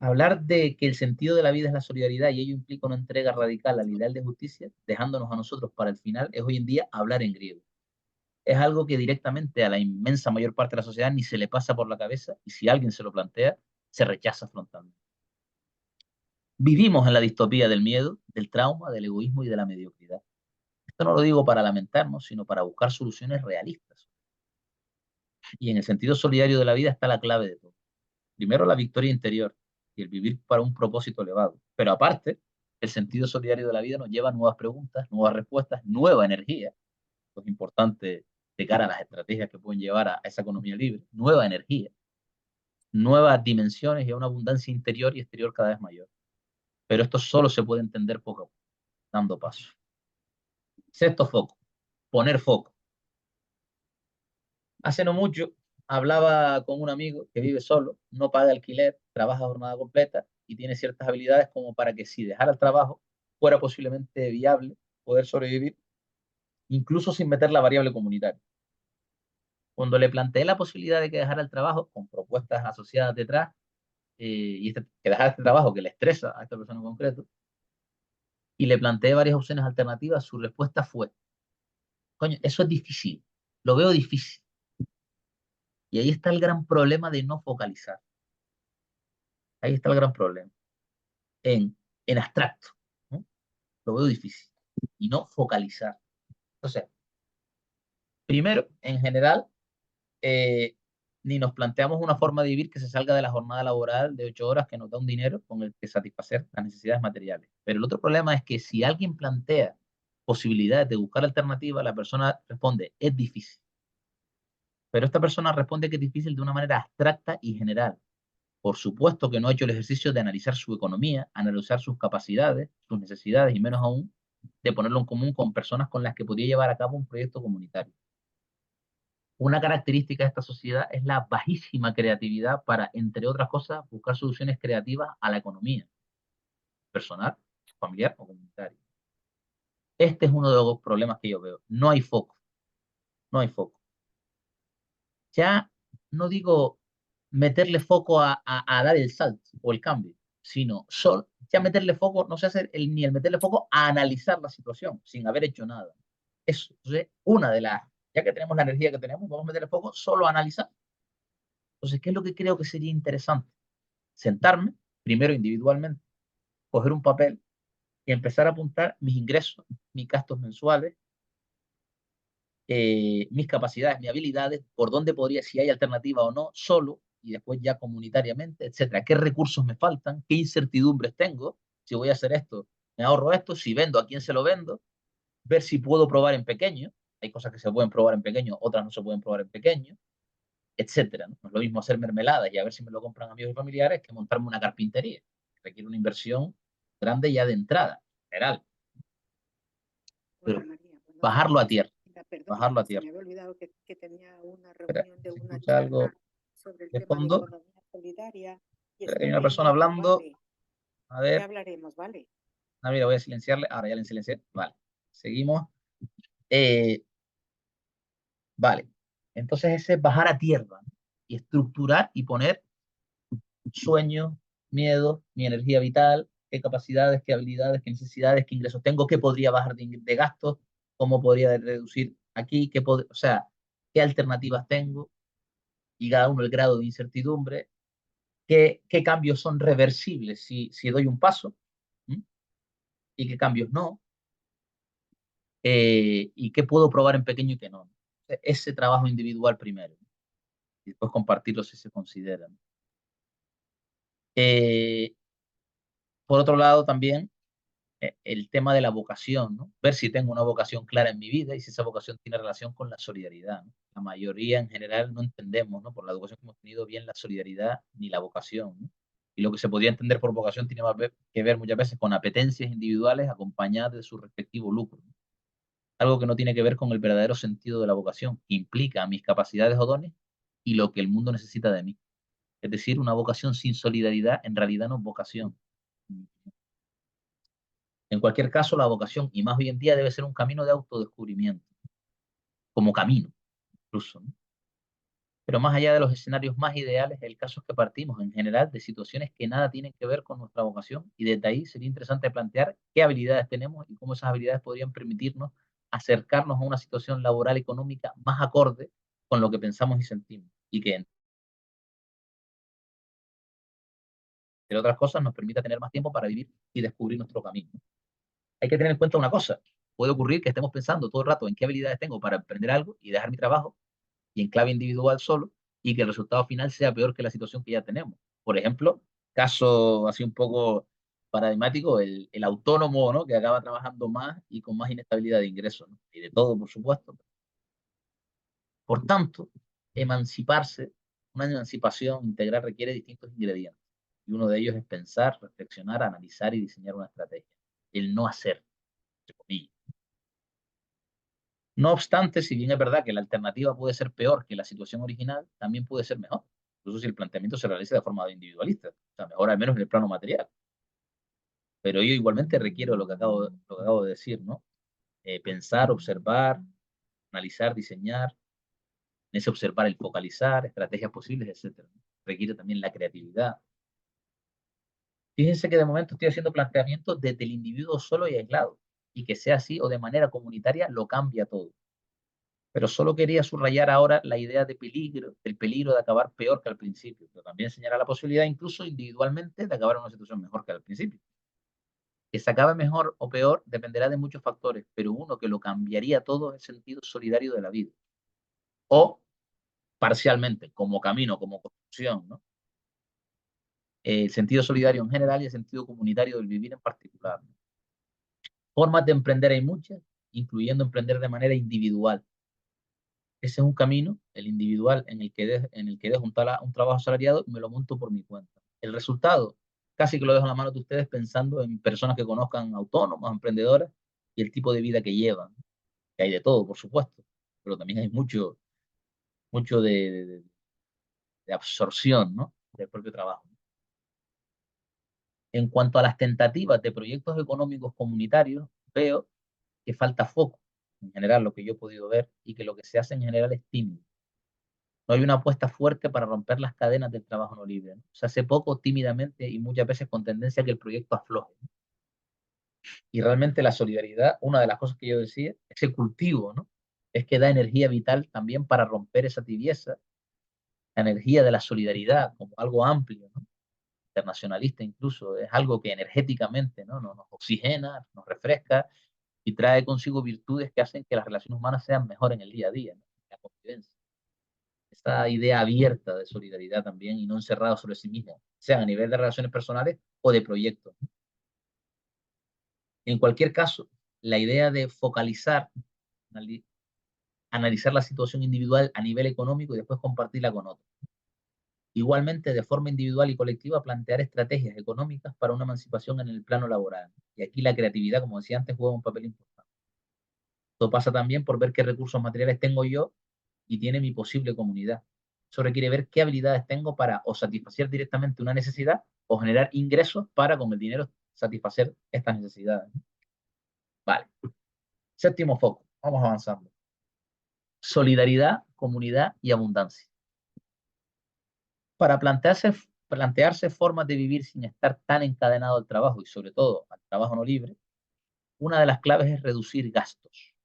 Hablar de que el sentido de la vida es la solidaridad y ello implica una entrega radical al ideal de justicia, dejándonos a nosotros para el final, es hoy en día hablar en griego. Es algo que directamente a la inmensa mayor parte de la sociedad ni se le pasa por la cabeza y si alguien se lo plantea, se rechaza frontalmente. Vivimos en la distopía del miedo, del trauma, del egoísmo y de la mediocridad. Esto no lo digo para lamentarnos, sino para buscar soluciones realistas. Y en el sentido solidario de la vida está la clave de todo. Primero, la victoria interior y el vivir para un propósito elevado. Pero aparte, el sentido solidario de la vida nos lleva a nuevas preguntas, nuevas respuestas, nueva energía. Esto es importante de cara a las estrategias que pueden llevar a esa economía libre. Nueva energía, nuevas dimensiones y a una abundancia interior y exterior cada vez mayor. Pero esto solo se puede entender poco a poco, dando paso. Sexto foco, poner foco. Hace no mucho hablaba con un amigo que vive solo, no paga alquiler, trabaja jornada completa y tiene ciertas habilidades como para que si dejara el trabajo fuera posiblemente viable poder sobrevivir, incluso sin meter la variable comunitaria. Cuando le planteé la posibilidad de que dejara el trabajo, con propuestas asociadas detrás, que dejara este trabajo que le estresa a esta persona en concreto, y le planteé varias opciones alternativas, su respuesta fue, coño, eso es difícil, lo veo difícil. Y ahí está el gran problema de no focalizar. Ahí está el gran problema. En abstracto, ¿no? Lo veo difícil. Y no focalizar. Entonces, primero, en general, eh, ni nos planteamos una forma de vivir que se salga de la jornada laboral de 8 horas que nos da un dinero con el que satisfacer las necesidades materiales. Pero el otro problema es que si alguien plantea posibilidades de buscar alternativas, la persona responde, es difícil. Pero esta persona responde que es difícil de una manera abstracta y general. Por supuesto que no ha hecho el ejercicio de analizar su economía, analizar sus capacidades, sus necesidades y menos aún de ponerlo en común con personas con las que podría llevar a cabo un proyecto comunitario. Una característica de esta sociedad es la bajísima creatividad para, entre otras cosas, buscar soluciones creativas a la economía personal, familiar o comunitaria. Este es uno de los problemas que yo veo. No hay foco, no hay foco. Ya no digo meterle foco a dar el salto o el cambio, sino ya meterle foco, no se hace ni el meterle foco a analizar la situación sin haber hecho nada. Eso, entonces, una de las, ya que tenemos la energía que tenemos, vamos a meterle foco solo a analizar. Entonces, ¿qué es lo que creo que sería interesante? Sentarme, primero individualmente, coger un papel y empezar a apuntar mis ingresos, mis gastos mensuales, mis capacidades, mis habilidades, por dónde podría, si hay alternativa o no, solo, y después ya comunitariamente, etcétera. ¿Qué recursos me faltan? ¿Qué incertidumbres tengo? Si voy a hacer esto, me ahorro esto. Si vendo, ¿a quién se lo vendo? Ver si puedo probar en pequeño. Hay cosas que se pueden probar en pequeño, otras no se pueden probar en pequeño, etcétera, ¿no? No es lo mismo hacer mermeladas y a ver si me lo compran amigos y familiares que montarme una carpintería. Requiere una inversión grande ya de entrada, general. Pero bajarlo a tierra. perdona, bajarlo a se tierra. me había olvidado que tenía una Espera, reunión de se una escucha algo charla sobre el de tema de fondo. economía solidaria y Espera, hay una estuve persona yendo, hablando. vale, A ya ver, hablaremos, vale. mira, voy a silenciarle. Ahora ya le silencié. Vale, seguimos. Eh, vale, entonces ese es bajar a tierra, ¿no? Y estructurar y poner sueños, miedos, mi energía vital, qué capacidades, qué habilidades, qué necesidades, qué ingresos tengo, qué podría bajar de gastos, cómo podría reducir aquí, o sea, qué alternativas tengo y cada uno el grado de incertidumbre, qué cambios son reversibles si doy un paso, ¿m? Y qué cambios no, y qué puedo probar en pequeño y qué no. Ese trabajo individual primero, ¿no? Y después compartirlo si se consideran. Por otro lado, también el tema de la vocación, ¿no? Ver si tengo una vocación clara en mi vida y si esa vocación tiene relación con la solidaridad, ¿no? La mayoría en general no entendemos, ¿no? Por la educación que hemos tenido bien la solidaridad ni la vocación, ¿no? Y lo que se podía entender por vocación tiene más que ver muchas veces con apetencias individuales acompañadas de su respectivo lucro, ¿no? Algo que no tiene que ver con el verdadero sentido de la vocación, que implica mis capacidades o dones y lo que el mundo necesita de mí. Es decir, una vocación sin solidaridad en realidad no es vocación. En cualquier caso, la vocación, y más hoy en día, debe ser un camino de autodescubrimiento, como camino, incluso, ¿no? Pero más allá de los escenarios más ideales, el caso es que partimos en general de situaciones que nada tienen que ver con nuestra vocación, y desde ahí sería interesante plantear qué habilidades tenemos y cómo esas habilidades podrían permitirnos acercarnos a una situación laboral económica más acorde con lo que pensamos y sentimos, y que, entre otras cosas, nos permita tener más tiempo para vivir y descubrir nuestro camino. Hay que tener en cuenta una cosa: puede ocurrir que estemos pensando todo el rato en qué habilidades tengo para emprender algo y dejar mi trabajo y en clave individual solo, y que el resultado final sea peor que la situación que ya tenemos. Por ejemplo, caso así un poco paradigmático, el autónomo, ¿no? Que acaba trabajando más y con más inestabilidad de ingresos, ¿no? Y de todo, por supuesto. Por tanto, emanciparse, una emancipación integral requiere distintos ingredientes. Y uno de ellos es pensar, reflexionar, analizar y diseñar una estrategia. El no hacer, entre comillas. No obstante, si bien es verdad que la alternativa puede ser peor que la situación original, también puede ser mejor, incluso si el planteamiento se realiza de forma individualista, o sea, mejor al menos en el plano material. Pero yo igualmente requiero lo que acabo de decir, ¿no? Pensar, observar, analizar, diseñar, en ese observar el focalizar, estrategias posibles, etcétera. Requiere también la creatividad. Fíjense que de momento estoy haciendo planteamientos desde el individuo solo y aislado, y que sea así o de manera comunitaria lo cambia todo. Pero solo quería subrayar ahora la idea de peligro, el peligro de acabar peor que al principio, pero también señalar la posibilidad incluso individualmente de acabar en una situación mejor que al principio. Que se acabe mejor o peor dependerá de muchos factores, pero uno que lo cambiaría todo es el sentido solidario de la vida. O parcialmente, como camino, como construcción, ¿no? El sentido solidario en general y el sentido comunitario del vivir en particular, ¿no? Formas de emprender hay muchas, incluyendo emprender de manera individual. Ese es un camino, el individual, en el que dejo un trabajo asalariado y me lo monto por mi cuenta. El resultado, casi que lo dejo en la mano de ustedes pensando en personas que conozcan autónomas, emprendedoras y el tipo de vida que llevan. Que hay de todo, por supuesto, pero también hay mucho de absorción, ¿no? Del propio trabajo. En cuanto a las tentativas de proyectos económicos comunitarios, veo que falta foco, en general, lo que yo he podido ver, y que lo que se hace en general es tímido. No hay una apuesta fuerte para romper las cadenas del trabajo no libre, ¿no? Se hace poco, tímidamente y muchas veces con tendencia a que el proyecto afloje, ¿no? Y realmente la solidaridad, una de las cosas que yo decía, ese cultivo, ¿no? Es que da energía vital también para romper esa tibieza, la energía de la solidaridad como algo amplio, ¿no? Internacionalista incluso, es algo que energéticamente, ¿no? Nos oxigena, nos refresca y trae consigo virtudes que hacen que las relaciones humanas sean mejor en el día a día, ¿no? La convivencia. Esta idea abierta de solidaridad también y no encerrado sobre sí mismo, sea a nivel de relaciones personales o de proyectos. En cualquier caso, la idea de focalizar, analizar la situación individual a nivel económico y después compartirla con otros. Igualmente, de forma individual y colectiva, plantear estrategias económicas para una emancipación en el plano laboral. Y aquí la creatividad, como decía antes, juega un papel importante. Todo pasa también por ver qué recursos materiales tengo yo y tiene mi posible comunidad. Eso requiere ver qué habilidades tengo para o satisfacer directamente una necesidad o generar ingresos para con el dinero satisfacer estas necesidades. Vale. Séptimo foco. Vamos avanzando. Solidaridad, comunidad y abundancia. Para plantearse formas de vivir sin estar tan encadenado al trabajo y sobre todo al trabajo no libre, una de las claves es reducir gastos.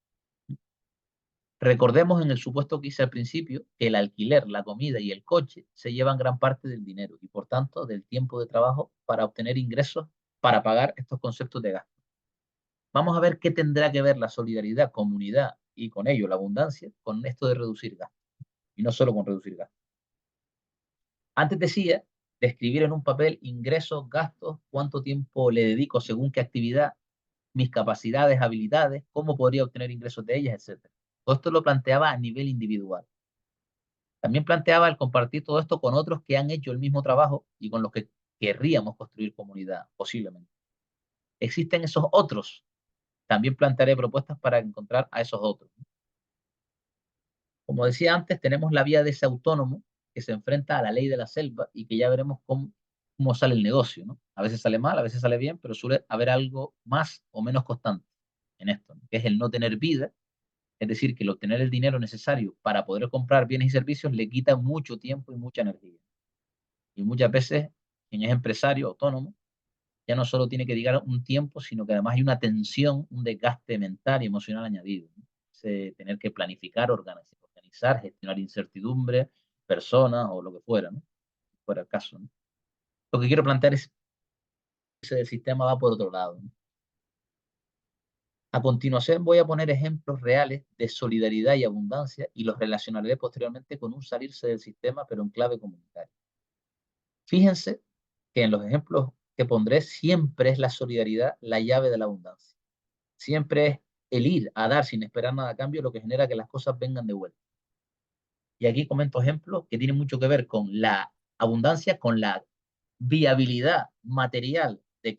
Recordemos en el supuesto que hice al principio que el alquiler, la comida y el coche se llevan gran parte del dinero y por tanto del tiempo de trabajo para obtener ingresos para pagar estos conceptos de gasto. Vamos a ver qué tendrá que ver la solidaridad, comunidad y con ello la abundancia con esto de reducir gastos y no solo con reducir gastos. Antes decía de escribir en un papel ingresos, gastos, cuánto tiempo le dedico según qué actividad, mis capacidades, habilidades, cómo podría obtener ingresos de ellas, etc. Todo esto lo planteaba a nivel individual. También planteaba el compartir todo esto con otros que han hecho el mismo trabajo y con los que querríamos construir comunidad, posiblemente. Existen esos otros. También plantearé propuestas para encontrar a esos otros. Como decía antes, tenemos la vía de ese autónomo que se enfrenta a la ley de la selva y que ya veremos cómo sale el negocio, ¿no? A veces sale mal, a veces sale bien, pero suele haber algo más o menos constante en esto, ¿no? Que es el no tener vida, es decir, que el obtener el dinero necesario para poder comprar bienes y servicios le quita mucho tiempo y mucha energía. Y muchas veces quien es empresario autónomo ya no solo tiene que dedicar un tiempo, sino que además hay una tensión, un desgaste mental y emocional añadido, ¿no? Tener que planificar, organizar, gestionar incertidumbre, personas o lo que fuera, ¿no? Fuera el caso, ¿no? Lo que quiero plantear es que ese sistema va por otro lado, ¿no? A continuación voy a poner ejemplos reales de solidaridad y abundancia y los relacionaré posteriormente con un salirse del sistema, pero en clave comunitaria. Fíjense que en los ejemplos que pondré siempre es la solidaridad la llave de la abundancia. Siempre es el ir a dar sin esperar nada a cambio lo que genera que las cosas vengan de vuelta. Y aquí comento ejemplos que tienen mucho que ver con la abundancia, con la viabilidad material de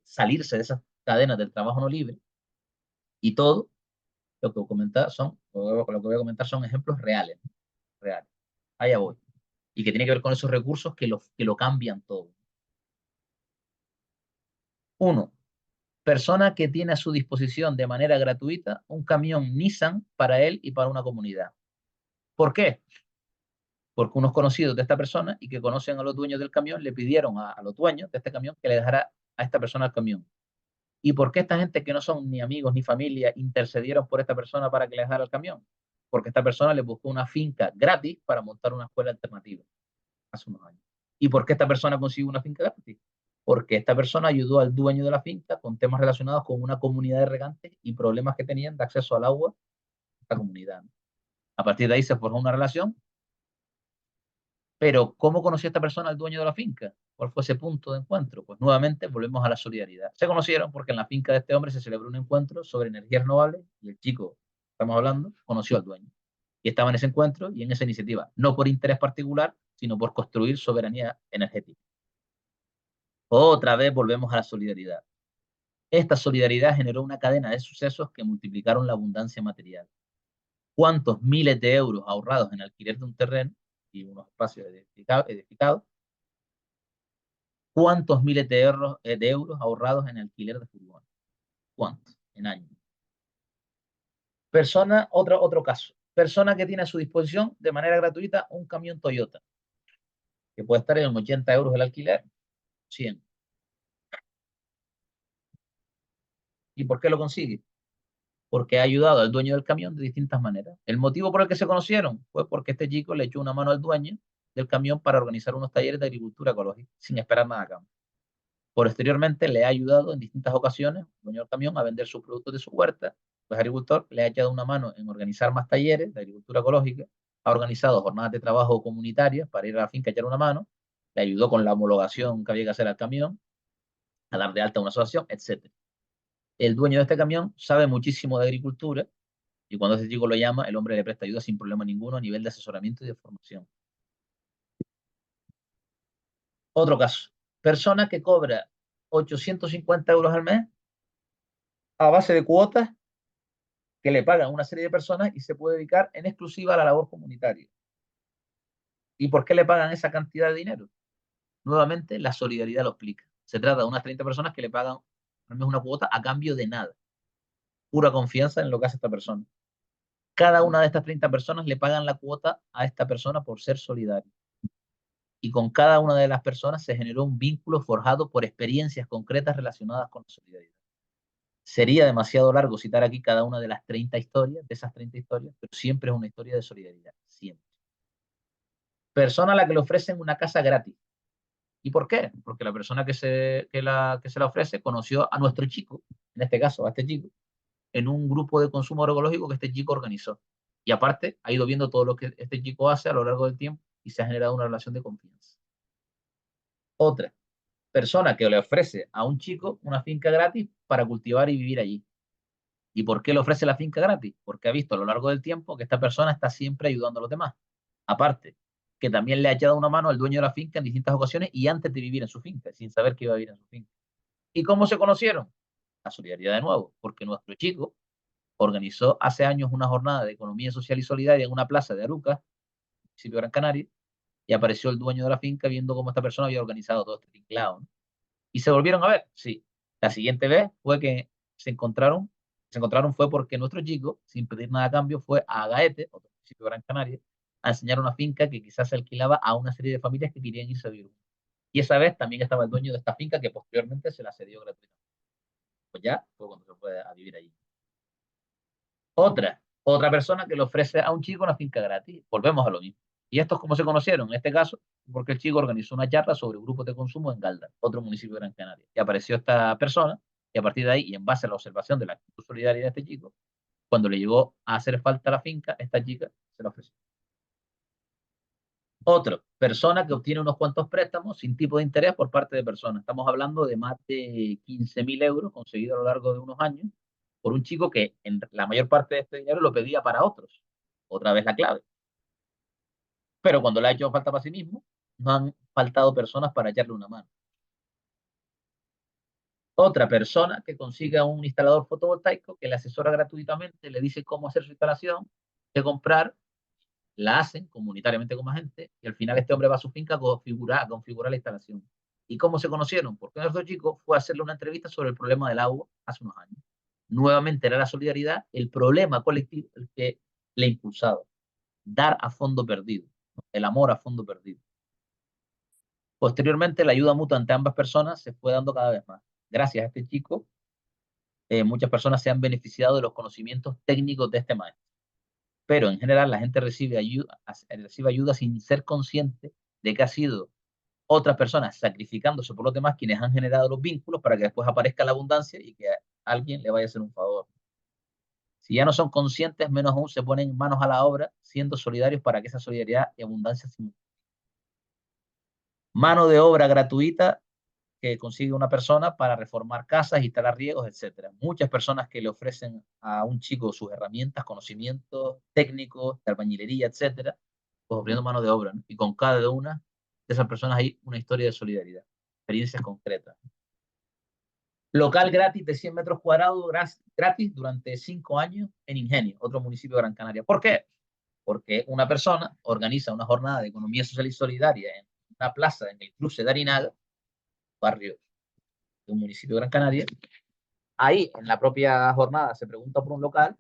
salirse de esas cadenas del trabajo no libre y todo lo que voy a comentar son ejemplos reales, ¿no? Reales. Allá voy. Y que tiene que ver con esos recursos que lo cambian todo. Uno, persona que tiene a su disposición de manera gratuita un camión Nissan para él y para una comunidad. ¿Por qué? Porque unos conocidos de esta persona y que conocen a los dueños del camión le pidieron a los dueños de este camión que le dejara a esta persona el camión. ¿Y por qué esta gente que no son ni amigos ni familia intercedieron por esta persona para que le dejara el camión? Porque esta persona le buscó una finca gratis para montar una escuela alternativa hace unos años. ¿Y por qué esta persona consiguió una finca gratis? Porque esta persona ayudó al dueño de la finca con temas relacionados con una comunidad de regantes y problemas que tenían de acceso al agua a esta comunidad. A partir de ahí se formó una relación, pero ¿cómo conoció esta persona al dueño de la finca? ¿Cuál fue ese punto de encuentro? Pues nuevamente volvemos a la solidaridad. Se conocieron porque en la finca de este hombre se celebró un encuentro sobre energías renovables y el chico, estamos hablando, conoció al dueño. Y estaba en ese encuentro y en esa iniciativa, no por interés particular, sino por construir soberanía energética. Otra vez volvemos a la solidaridad. Esta solidaridad generó una cadena de sucesos que multiplicaron la abundancia material. ¿Cuántos miles de euros ahorrados en alquiler de un terreno y unos espacios edificados? ¿Cuántos miles de euros ahorrados en alquiler de furgones? ¿Cuántos? En años. Otro caso. Persona que tiene a su disposición de manera gratuita un camión Toyota, que puede estar en 80 euros el alquiler, 100. ¿Y por qué lo consigue? Porque ha ayudado al dueño del camión de distintas maneras. El motivo por el que se conocieron fue porque este chico le echó una mano al dueño del camión para organizar unos talleres de agricultura ecológica, sin esperar nada a cambio. Posteriormente le ha ayudado en distintas ocasiones, el dueño del camión, a vender sus productos de su huerta. Pues agricultor le ha echado una mano en organizar más talleres de agricultura ecológica, ha organizado jornadas de trabajo comunitarias para ir a la finca a echar una mano, le ayudó con la homologación que había que hacer al camión, a dar de alta a una asociación, etc. El dueño de este camión sabe muchísimo de agricultura y cuando ese chico lo llama, el hombre le presta ayuda sin problema ninguno a nivel de asesoramiento y de formación. Otro caso, persona que cobra 850 euros al mes a base de cuotas que le pagan una serie de personas y se puede dedicar en exclusiva a la labor comunitaria. ¿Y por qué le pagan esa cantidad de dinero? Nuevamente, la solidaridad lo explica. Se trata de unas 30 personas que le pagan al menos una cuota a cambio de nada. Pura confianza en lo que hace esta persona. Cada una de estas 30 personas le pagan la cuota a esta persona por ser solidario. Y con cada una de las personas se generó un vínculo forjado por experiencias concretas relacionadas con la solidaridad. Sería demasiado largo citar aquí cada una de las 30 historias, de esas 30 historias, pero siempre es una historia de solidaridad, siempre. Persona a la que le ofrecen una casa gratis. ¿Y por qué? Porque la persona que se la ofrece conoció a nuestro chico, en este caso a este chico, en un grupo de consumo agroecológico que este chico organizó. Y aparte, ha ido viendo todo lo que este chico hace a lo largo del tiempo y se ha generado una relación de confianza. Otra, persona que le ofrece a un chico una finca gratis para cultivar y vivir allí. ¿Y por qué le ofrece la finca gratis? Porque ha visto a lo largo del tiempo que esta persona está siempre ayudando a los demás. Aparte, que también le ha echado una mano al dueño de la finca en distintas ocasiones y antes de vivir en su finca, sin saber que iba a vivir en su finca. ¿Y cómo se conocieron? La solidaridad de nuevo, porque nuestro chico organizó hace años una jornada de economía social y solidaria en una plaza de Arucas, municipio de Gran Canaria, y apareció el dueño de la finca viendo cómo esta persona había organizado todo este tinglado, ¿no? Y se volvieron a ver, sí. La siguiente vez fue que se encontraron fue porque nuestro chico, sin pedir nada a cambio, fue a Gaete, otro municipio de Gran Canaria, a enseñar una finca que quizás se alquilaba a una serie de familias que querían irse a vivir. Y esa vez también estaba el dueño de esta finca que posteriormente se la cedió gratuitamente. Pues ya fue cuando se fue a vivir allí. Otra persona que le ofrece a un chico una finca gratis. Volvemos a lo mismo. ¿Y estos cómo se conocieron? En este caso, porque el chico organizó una charla sobre grupos de consumo en Galda, otro municipio de Gran Canaria. Y apareció esta persona, y a partir de ahí, y en base a la observación de la actitud solidaria de este chico, cuando le llegó a hacer falta la finca, esta chica se la ofreció. Otro, persona que obtiene unos cuantos préstamos sin tipo de interés por parte de personas. Estamos hablando de más de 15.000 euros conseguidos a lo largo de unos años por un chico que en la mayor parte de este dinero lo pedía para otros. Otra vez la clave. Pero cuando le ha hecho falta para sí mismo, no han faltado personas para echarle una mano. Otra persona que consiga un instalador fotovoltaico que le asesora gratuitamente, le dice cómo hacer su instalación, qué comprar, la hacen comunitariamente con más gente y al final este hombre va a su finca a configurar la instalación. ¿Y cómo se conocieron? Porque nuestro chico fue a hacerle una entrevista sobre el problema del agua hace unos años. Nuevamente era la solidaridad, el problema colectivo, el que le impulsaba. Dar a fondo perdido, ¿no? El amor a fondo perdido. Posteriormente, la ayuda mutua entre ambas personas se fue dando cada vez más. Gracias a este chico, muchas personas se han beneficiado de los conocimientos técnicos de este maestro. Pero en general la gente recibe ayuda sin ser consciente de que ha sido otras personas sacrificándose por los demás quienes han generado los vínculos para que después aparezca la abundancia y que a alguien le vaya a hacer un favor. Si ya no son conscientes, menos aún se ponen manos a la obra siendo solidarios para que esa solidaridad y abundancia se multipliquen. Mano de obra gratuita que consigue una persona para reformar casas, instalar riegos, etcétera. Muchas personas que le ofrecen a un chico sus herramientas, conocimientos técnicos, de albañilería, etcétera, pues ofreciendo mano de obra, ¿no? Y con cada una de esas personas hay una historia de solidaridad, experiencias concretas. Local gratis de 100 metros cuadrados gratis durante 5 años en Ingenio, otro municipio de Gran Canaria. ¿Por qué? Porque una persona organiza una jornada de economía social y solidaria en una plaza en el cruce de Arinaga, barrio de un municipio de Gran Canaria. Ahí, en la propia jornada, se pregunta por un local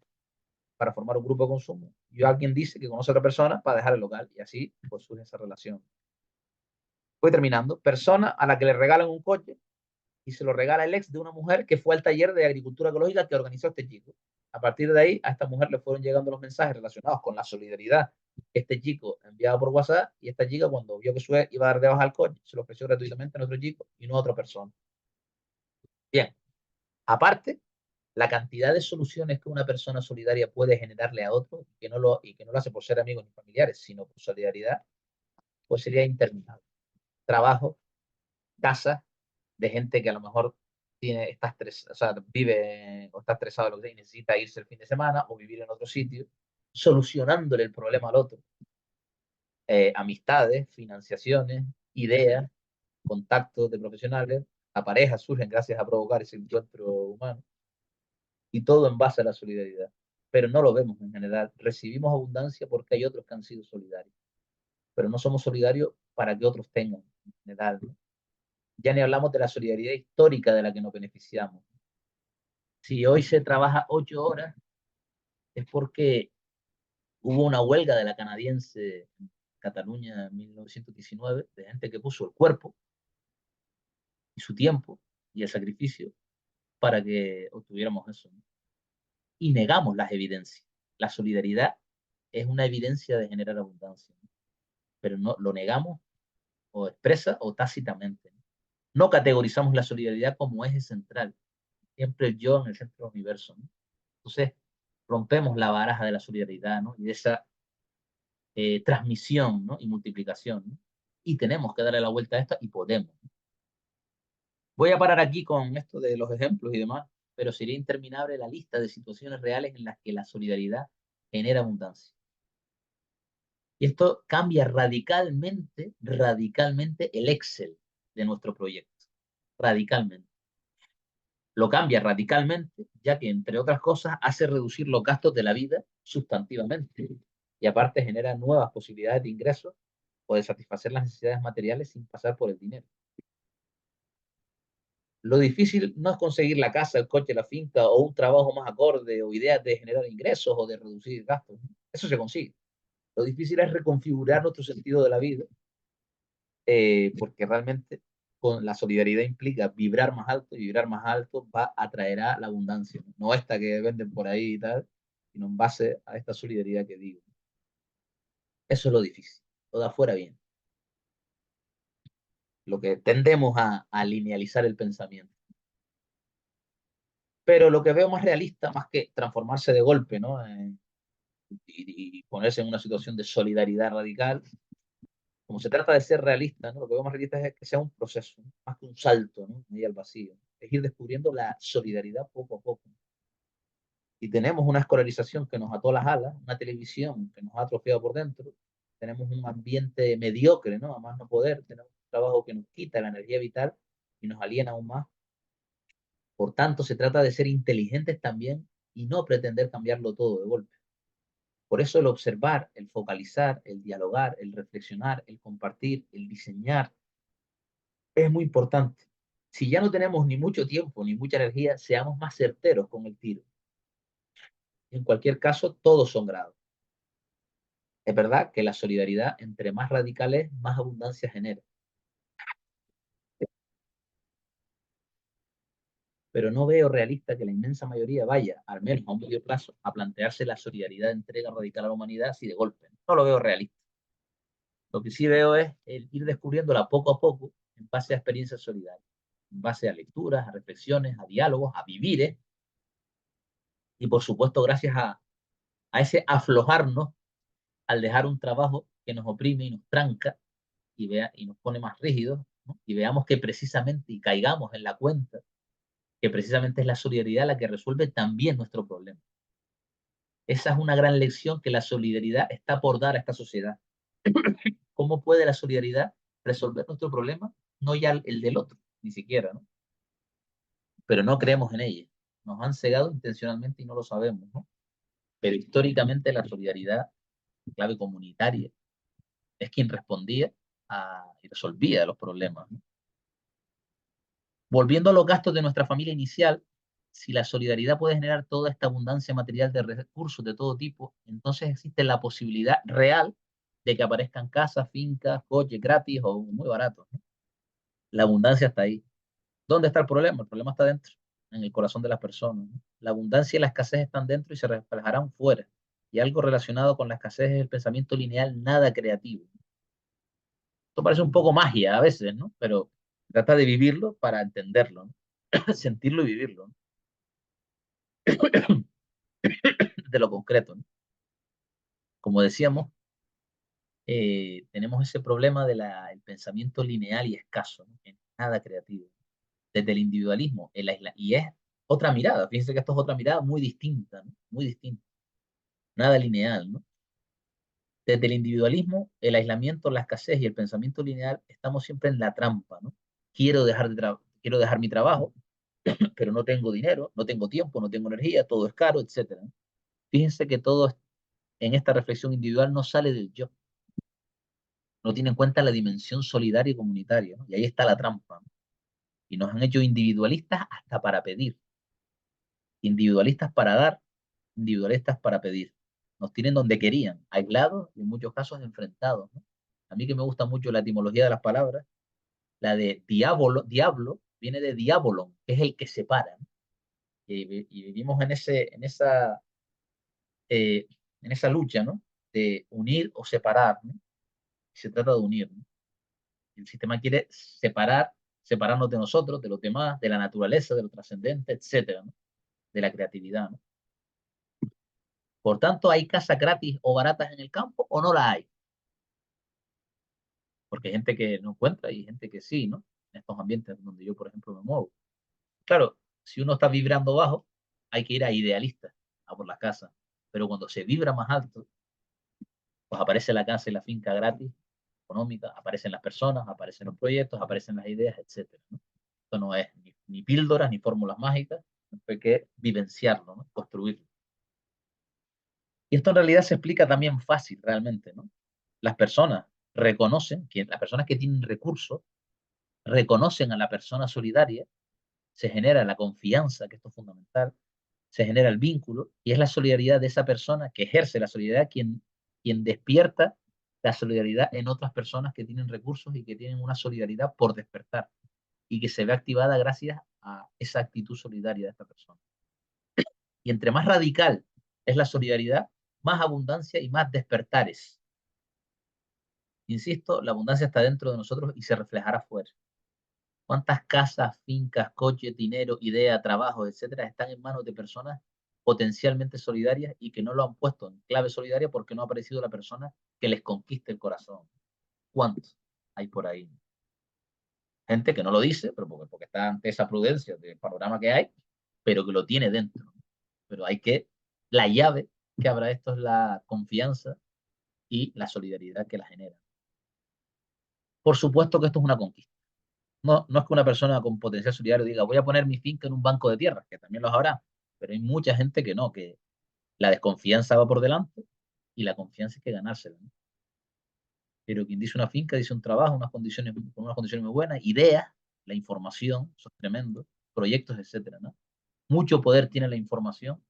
para formar un grupo de consumo. Y alguien dice que conoce a otra persona para dejar el local. Y así, pues, surge esa relación. Voy terminando. Persona a la que le regalan un coche y se lo regala el ex de una mujer que fue al taller de agricultura ecológica que organizó este chico. A partir de ahí, a esta mujer le fueron llegando los mensajes relacionados con la solidaridad que este chico enviaba por WhatsApp y esta chica cuando vio que su ex iba a dar de baja al coche, se lo ofreció gratuitamente a nuestro chico y no a otra persona. Bien, aparte, la cantidad de soluciones que una persona solidaria puede generarle a otro y que no lo hace por ser amigos ni familiares, sino por solidaridad, pues sería interminable. Trabajo, casa, de gente que a lo mejor o sea, vive o está estresado de lo que sea, y necesita irse el fin de semana o vivir en otro sitio, solucionándole el problema al otro. Amistades, financiaciones, ideas, contactos de profesionales, a parejas surgen gracias a provocar ese encuentro humano. y todo en base a la solidaridad. Pero no lo vemos en general. Recibimos abundancia porque hay otros que han sido solidarios, pero no somos solidarios para que otros tengan en general, ¿no? Ya ni hablamos de la solidaridad histórica de la que nos beneficiamos. Si hoy se trabaja 8 horas, es porque hubo una huelga de la canadiense en Cataluña en 1919, de gente que puso el cuerpo y su tiempo y el sacrificio para que obtuviéramos eso, ¿no? Y negamos las evidencias. La solidaridad es una evidencia de generar abundancia, ¿no? Pero no lo negamos o expresa o tácitamente, ¿no? No categorizamos la solidaridad como eje central, siempre el yo en el centro del universo, ¿no? Entonces, rompemos la baraja de la solidaridad, ¿no? Y de esa transmisión, ¿no? Y multiplicación, ¿no? Y tenemos que darle la vuelta a esta y podemos, ¿no? Voy a parar aquí con esto de los ejemplos y demás, pero sería interminable la lista de situaciones reales en las que la solidaridad genera abundancia. Y esto cambia radicalmente, radicalmente el Excel de nuestro proyecto. Radicalmente. Lo cambia radicalmente, ya que, entre otras cosas, hace reducir los gastos de la vida sustantivamente. Y aparte genera nuevas posibilidades de ingresos o de satisfacer las necesidades materiales sin pasar por el dinero. Lo difícil no es conseguir la casa, el coche, la finca o un trabajo más acorde o ideas de generar ingresos o de reducir gastos. Eso se consigue. Lo difícil es reconfigurar nuestro sentido de la vida, porque realmente con la solidaridad implica vibrar más alto y vibrar más alto va a atraerá la abundancia. No esta que venden por ahí y tal, sino en base a esta solidaridad que digo. Eso es lo difícil. Lo de afuera bien. Lo que tendemos a linealizar el pensamiento. Pero lo que veo más realista, más que transformarse de golpe, ¿no? Y ponerse en una situación de solidaridad radical, como se trata de ser realista, ¿no? Lo que veo más realista es que sea un proceso, ¿no? Más que un salto, ¿no? Ahí al vacío. Es ir descubriendo la solidaridad poco a poco. Y tenemos una escolarización que nos ató las alas, una televisión que nos ha atrofiado por dentro, tenemos un ambiente mediocre, ¿no? A más no poder, tenemos un trabajo que nos quita la energía vital y nos aliena aún más. Por tanto, se trata de ser inteligentes también y no pretender cambiarlo todo de golpe. Por eso el observar, el focalizar, el dialogar, el reflexionar, el compartir, el diseñar, es muy importante. Si ya no tenemos ni mucho tiempo ni mucha energía, seamos más certeros con el tiro. En cualquier caso, todos son grados. Es verdad que la solidaridad, entre más radical es, más abundancia genera. Pero no veo realista que la inmensa mayoría vaya, al menos a un medio plazo, a plantearse la solidaridad de entrega radical a la humanidad así de golpe. No lo veo realista. Lo que sí veo es el ir descubriéndola poco a poco en base a experiencias solidarias, en base a lecturas, a reflexiones, a diálogos, a vivir, y por supuesto gracias a ese aflojarnos al dejar un trabajo que nos oprime y nos tranca y nos pone más rígidos, ¿no? Y veamos que precisamente, y caigamos en la cuenta, que precisamente es la solidaridad la que resuelve también nuestro problema. Esa es una gran lección que la solidaridad está por dar a esta sociedad. ¿Cómo puede la solidaridad resolver nuestro problema? No ya el del otro, ni siquiera, ¿no? Pero no creemos en ella. Nos han cegado intencionalmente y no lo sabemos, ¿no? Pero históricamente la solidaridad, clave comunitaria, es quien respondía y resolvía los problemas, ¿no? Volviendo a los gastos de nuestra familia inicial, si la solidaridad puede generar toda esta abundancia material de recursos de todo tipo, entonces existe la posibilidad real de que aparezcan casas, fincas, coches gratis o muy baratos, ¿no? La abundancia está ahí. ¿Dónde está el problema? El problema está dentro, en el corazón de las personas, ¿no? La abundancia y la escasez están dentro y se reflejarán fuera. Y algo relacionado con la escasez es el pensamiento lineal nada creativo. Esto parece un poco magia a veces, ¿no? Pero trata de vivirlo para entenderlo, ¿no? Sentirlo y vivirlo, ¿no? De lo concreto, ¿no? Como decíamos, tenemos ese problema del pensamiento lineal y escaso, ¿no? Nada creativo. Desde el individualismo, y es otra mirada, fíjense que esto es otra mirada muy distinta, ¿no? Muy distinta, nada lineal, ¿no? Desde el individualismo, el aislamiento, la escasez y el pensamiento lineal, estamos siempre en la trampa, ¿no? Quiero dejar mi trabajo, pero no tengo dinero, no tengo tiempo, no tengo energía, todo es caro, etcétera. Fíjense que todo en esta reflexión individual no sale del yo, no tiene en cuenta la dimensión solidaria y comunitaria, ¿no? Y ahí está la trampa, ¿no? Y nos han hecho individualistas hasta para pedir, individualistas para dar, individualistas para pedir. Nos tienen donde querían, aislados y en muchos casos enfrentados, ¿no? A mí que me gusta mucho la etimología de las palabras, la de diablo viene de diabolon, que es el que separa, ¿no? Y vivimos eh, en esa lucha, ¿no? De unir o separar, ¿no? Se trata de unir, ¿no? El sistema quiere separarnos de nosotros, de los demás, de la naturaleza, de lo trascendente, etcétera, ¿no? De la creatividad, ¿no? Por tanto, ¿hay casas gratis o baratas en el campo o no las hay? Porque hay gente que no encuentra y gente que sí, ¿no? En estos ambientes donde yo, por ejemplo, me muevo. Claro, si uno está vibrando bajo, hay que ir a idealistas, a por las casas. Pero cuando se vibra más alto, pues aparece la casa y la finca gratis, económica, aparecen las personas, aparecen los proyectos, aparecen las ideas, etcétera, ¿no? Esto no es ni píldoras ni fórmulas mágicas, hay que vivenciarlo, ¿no? Construirlo. Y esto en realidad se explica también fácil, realmente, ¿no? Las personas reconocen, que las personas que tienen recursos, reconocen a la persona solidaria, se genera la confianza, que esto es fundamental, se genera el vínculo, y es la solidaridad de esa persona que ejerce la solidaridad quien despierta la solidaridad en otras personas que tienen recursos y que tienen una solidaridad por despertar, y que se ve activada gracias a esa actitud solidaria de esta persona. Y entre más radical es la solidaridad, más abundancia y más despertares. Insisto, la abundancia está dentro de nosotros y se reflejará afuera. ¿Cuántas casas, fincas, coches, dinero, ideas, trabajos, etcétera, están en manos de personas potencialmente solidarias y que no lo han puesto en clave solidaria porque no ha aparecido la persona que les conquiste el corazón? ¿Cuántos hay por ahí? Gente que no lo dice, pero porque está ante esa prudencia del panorama que hay, pero que lo tiene dentro. Pero la llave que abra esto es la confianza y la solidaridad que la genera. Por supuesto que esto es una conquista. No es que una persona con potencial solidario diga, voy a poner mi finca en un banco de tierras, que también los habrá, pero hay mucha gente que no, que la desconfianza va por delante y la confianza hay que ganársela, ¿no? Pero quien dice una finca, dice un trabajo, con unas condiciones muy buenas, ideas, la información, eso es tremendo, proyectos, etcétera, ¿no? Mucho poder tiene la información,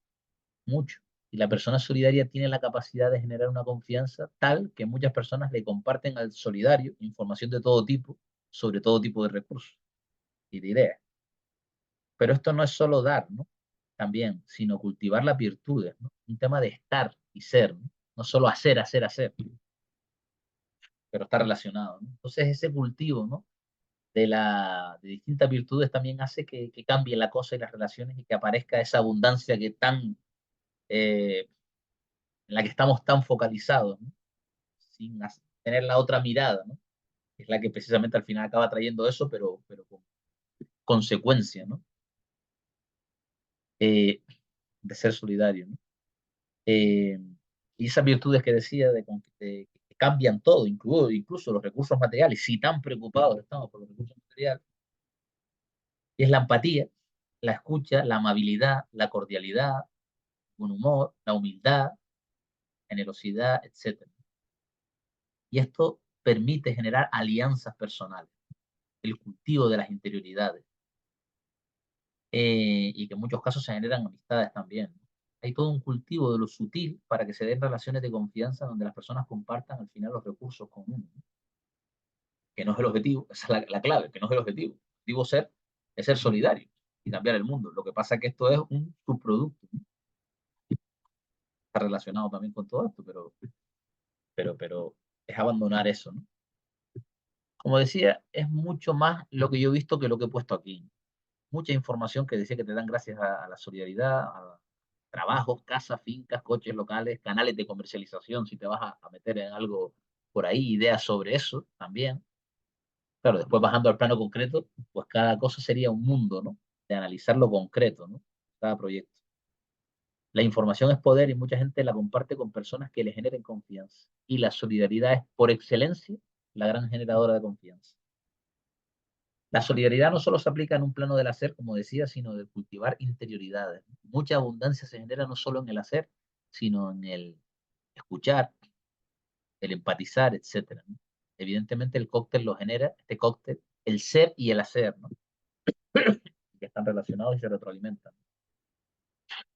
mucho. Y la persona solidaria tiene la capacidad de generar una confianza tal que muchas personas le comparten al solidario información de todo tipo, sobre todo tipo de recursos y de ideas. Pero esto no es solo dar, ¿no? También, sino cultivar las virtudes, ¿no? Un tema de estar y ser, ¿no? No solo hacer, hacer, hacer, pero está relacionado, ¿no? Entonces ese cultivo, ¿no? De distintas virtudes también hace que cambie la cosa y las relaciones y que aparezca esa abundancia en la que estamos tan focalizados, ¿no? Sin tener la otra mirada, ¿no? Es la que precisamente al final acaba trayendo eso, pero con consecuencia, ¿no? Eh, de ser solidario, ¿no? Eh, y esas virtudes que decía que cambian todo, incluso los recursos materiales, si tan preocupados estamos por los recursos materiales, y es la empatía, la escucha, la amabilidad, la cordialidad, buen humor, la humildad, generosidad, etcétera. Y esto permite generar alianzas personales, el cultivo de las interioridades, y que en muchos casos se generan amistades también. Hay todo un cultivo de lo sutil para que se den relaciones de confianza donde las personas compartan al final los recursos comunes, ¿no? Que no es el objetivo, esa es la clave, que no es el objetivo. El objetivo es ser solidario y cambiar el mundo. Lo que pasa es que esto es un subproducto, ¿no? Está relacionado también con todo esto, pero es abandonar eso, ¿no? Como decía, es mucho más lo que yo he visto que lo que he puesto aquí. Mucha información que decía que te dan gracias a la solidaridad, a trabajos, casas, fincas, coches locales, canales de comercialización, si te vas a meter en algo por ahí, ideas sobre eso también. Claro, después bajando al plano concreto, pues cada cosa sería un mundo, ¿no? De analizar lo concreto, ¿no? Cada proyecto. La información es poder y mucha gente la comparte con personas que le generen confianza. Y la solidaridad es, por excelencia, la gran generadora de confianza. La solidaridad no solo se aplica en un plano del hacer, como decía, sino de cultivar interioridades. Mucha abundancia se genera no solo en el hacer, sino en el escuchar, el empatizar, etcétera, ¿no? Evidentemente el cóctel lo genera, este cóctel, el ser y el hacer, ¿no? Que están relacionados y se retroalimentan.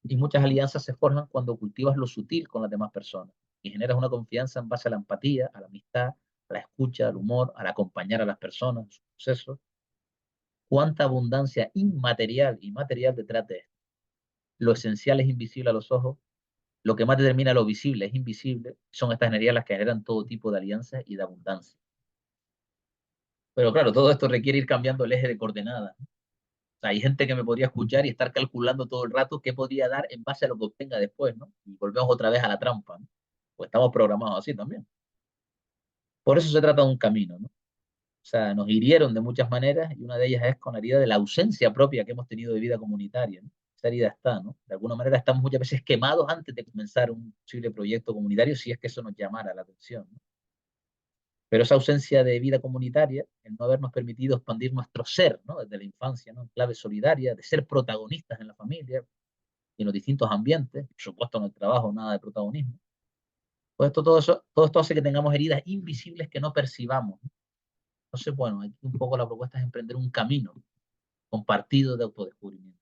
Y muchas alianzas se forjan cuando cultivas lo sutil con las demás personas y generas una confianza en base a la empatía, a la amistad, a la escucha, al humor, al acompañar a las personas en sus procesos. Cuánta abundancia inmaterial y material detrás de esto. Lo esencial es invisible a los ojos, lo que más determina lo visible es invisible, son estas energías las que generan todo tipo de alianzas y de abundancia. Pero claro, todo esto requiere ir cambiando el eje de coordenadas. O sea, hay gente que me podría escuchar y estar calculando todo el rato qué podría dar en base a lo que obtenga después, ¿no? Y volvemos otra vez a la trampa, ¿no? Pues estamos programados así también. Por eso se trata de un camino, ¿no? O sea, nos hirieron de muchas maneras y una de ellas es con la herida de la ausencia propia que hemos tenido de vida comunitaria, ¿no? Esa herida está, ¿no? De alguna manera estamos muchas veces quemados antes de comenzar un posible proyecto comunitario si es que eso nos llamara la atención, ¿no? Pero esa ausencia de vida comunitaria, el no habernos permitido expandir nuestro ser, ¿no? Desde la infancia, ¿no? En clave solidaria, de ser protagonistas en la familia y en los distintos ambientes, por supuesto en el trabajo nada de protagonismo. Pues todo esto hace que tengamos heridas invisibles que no percibamos, ¿no? Entonces, bueno, aquí un poco la propuesta es emprender un camino compartido de autodescubrimiento.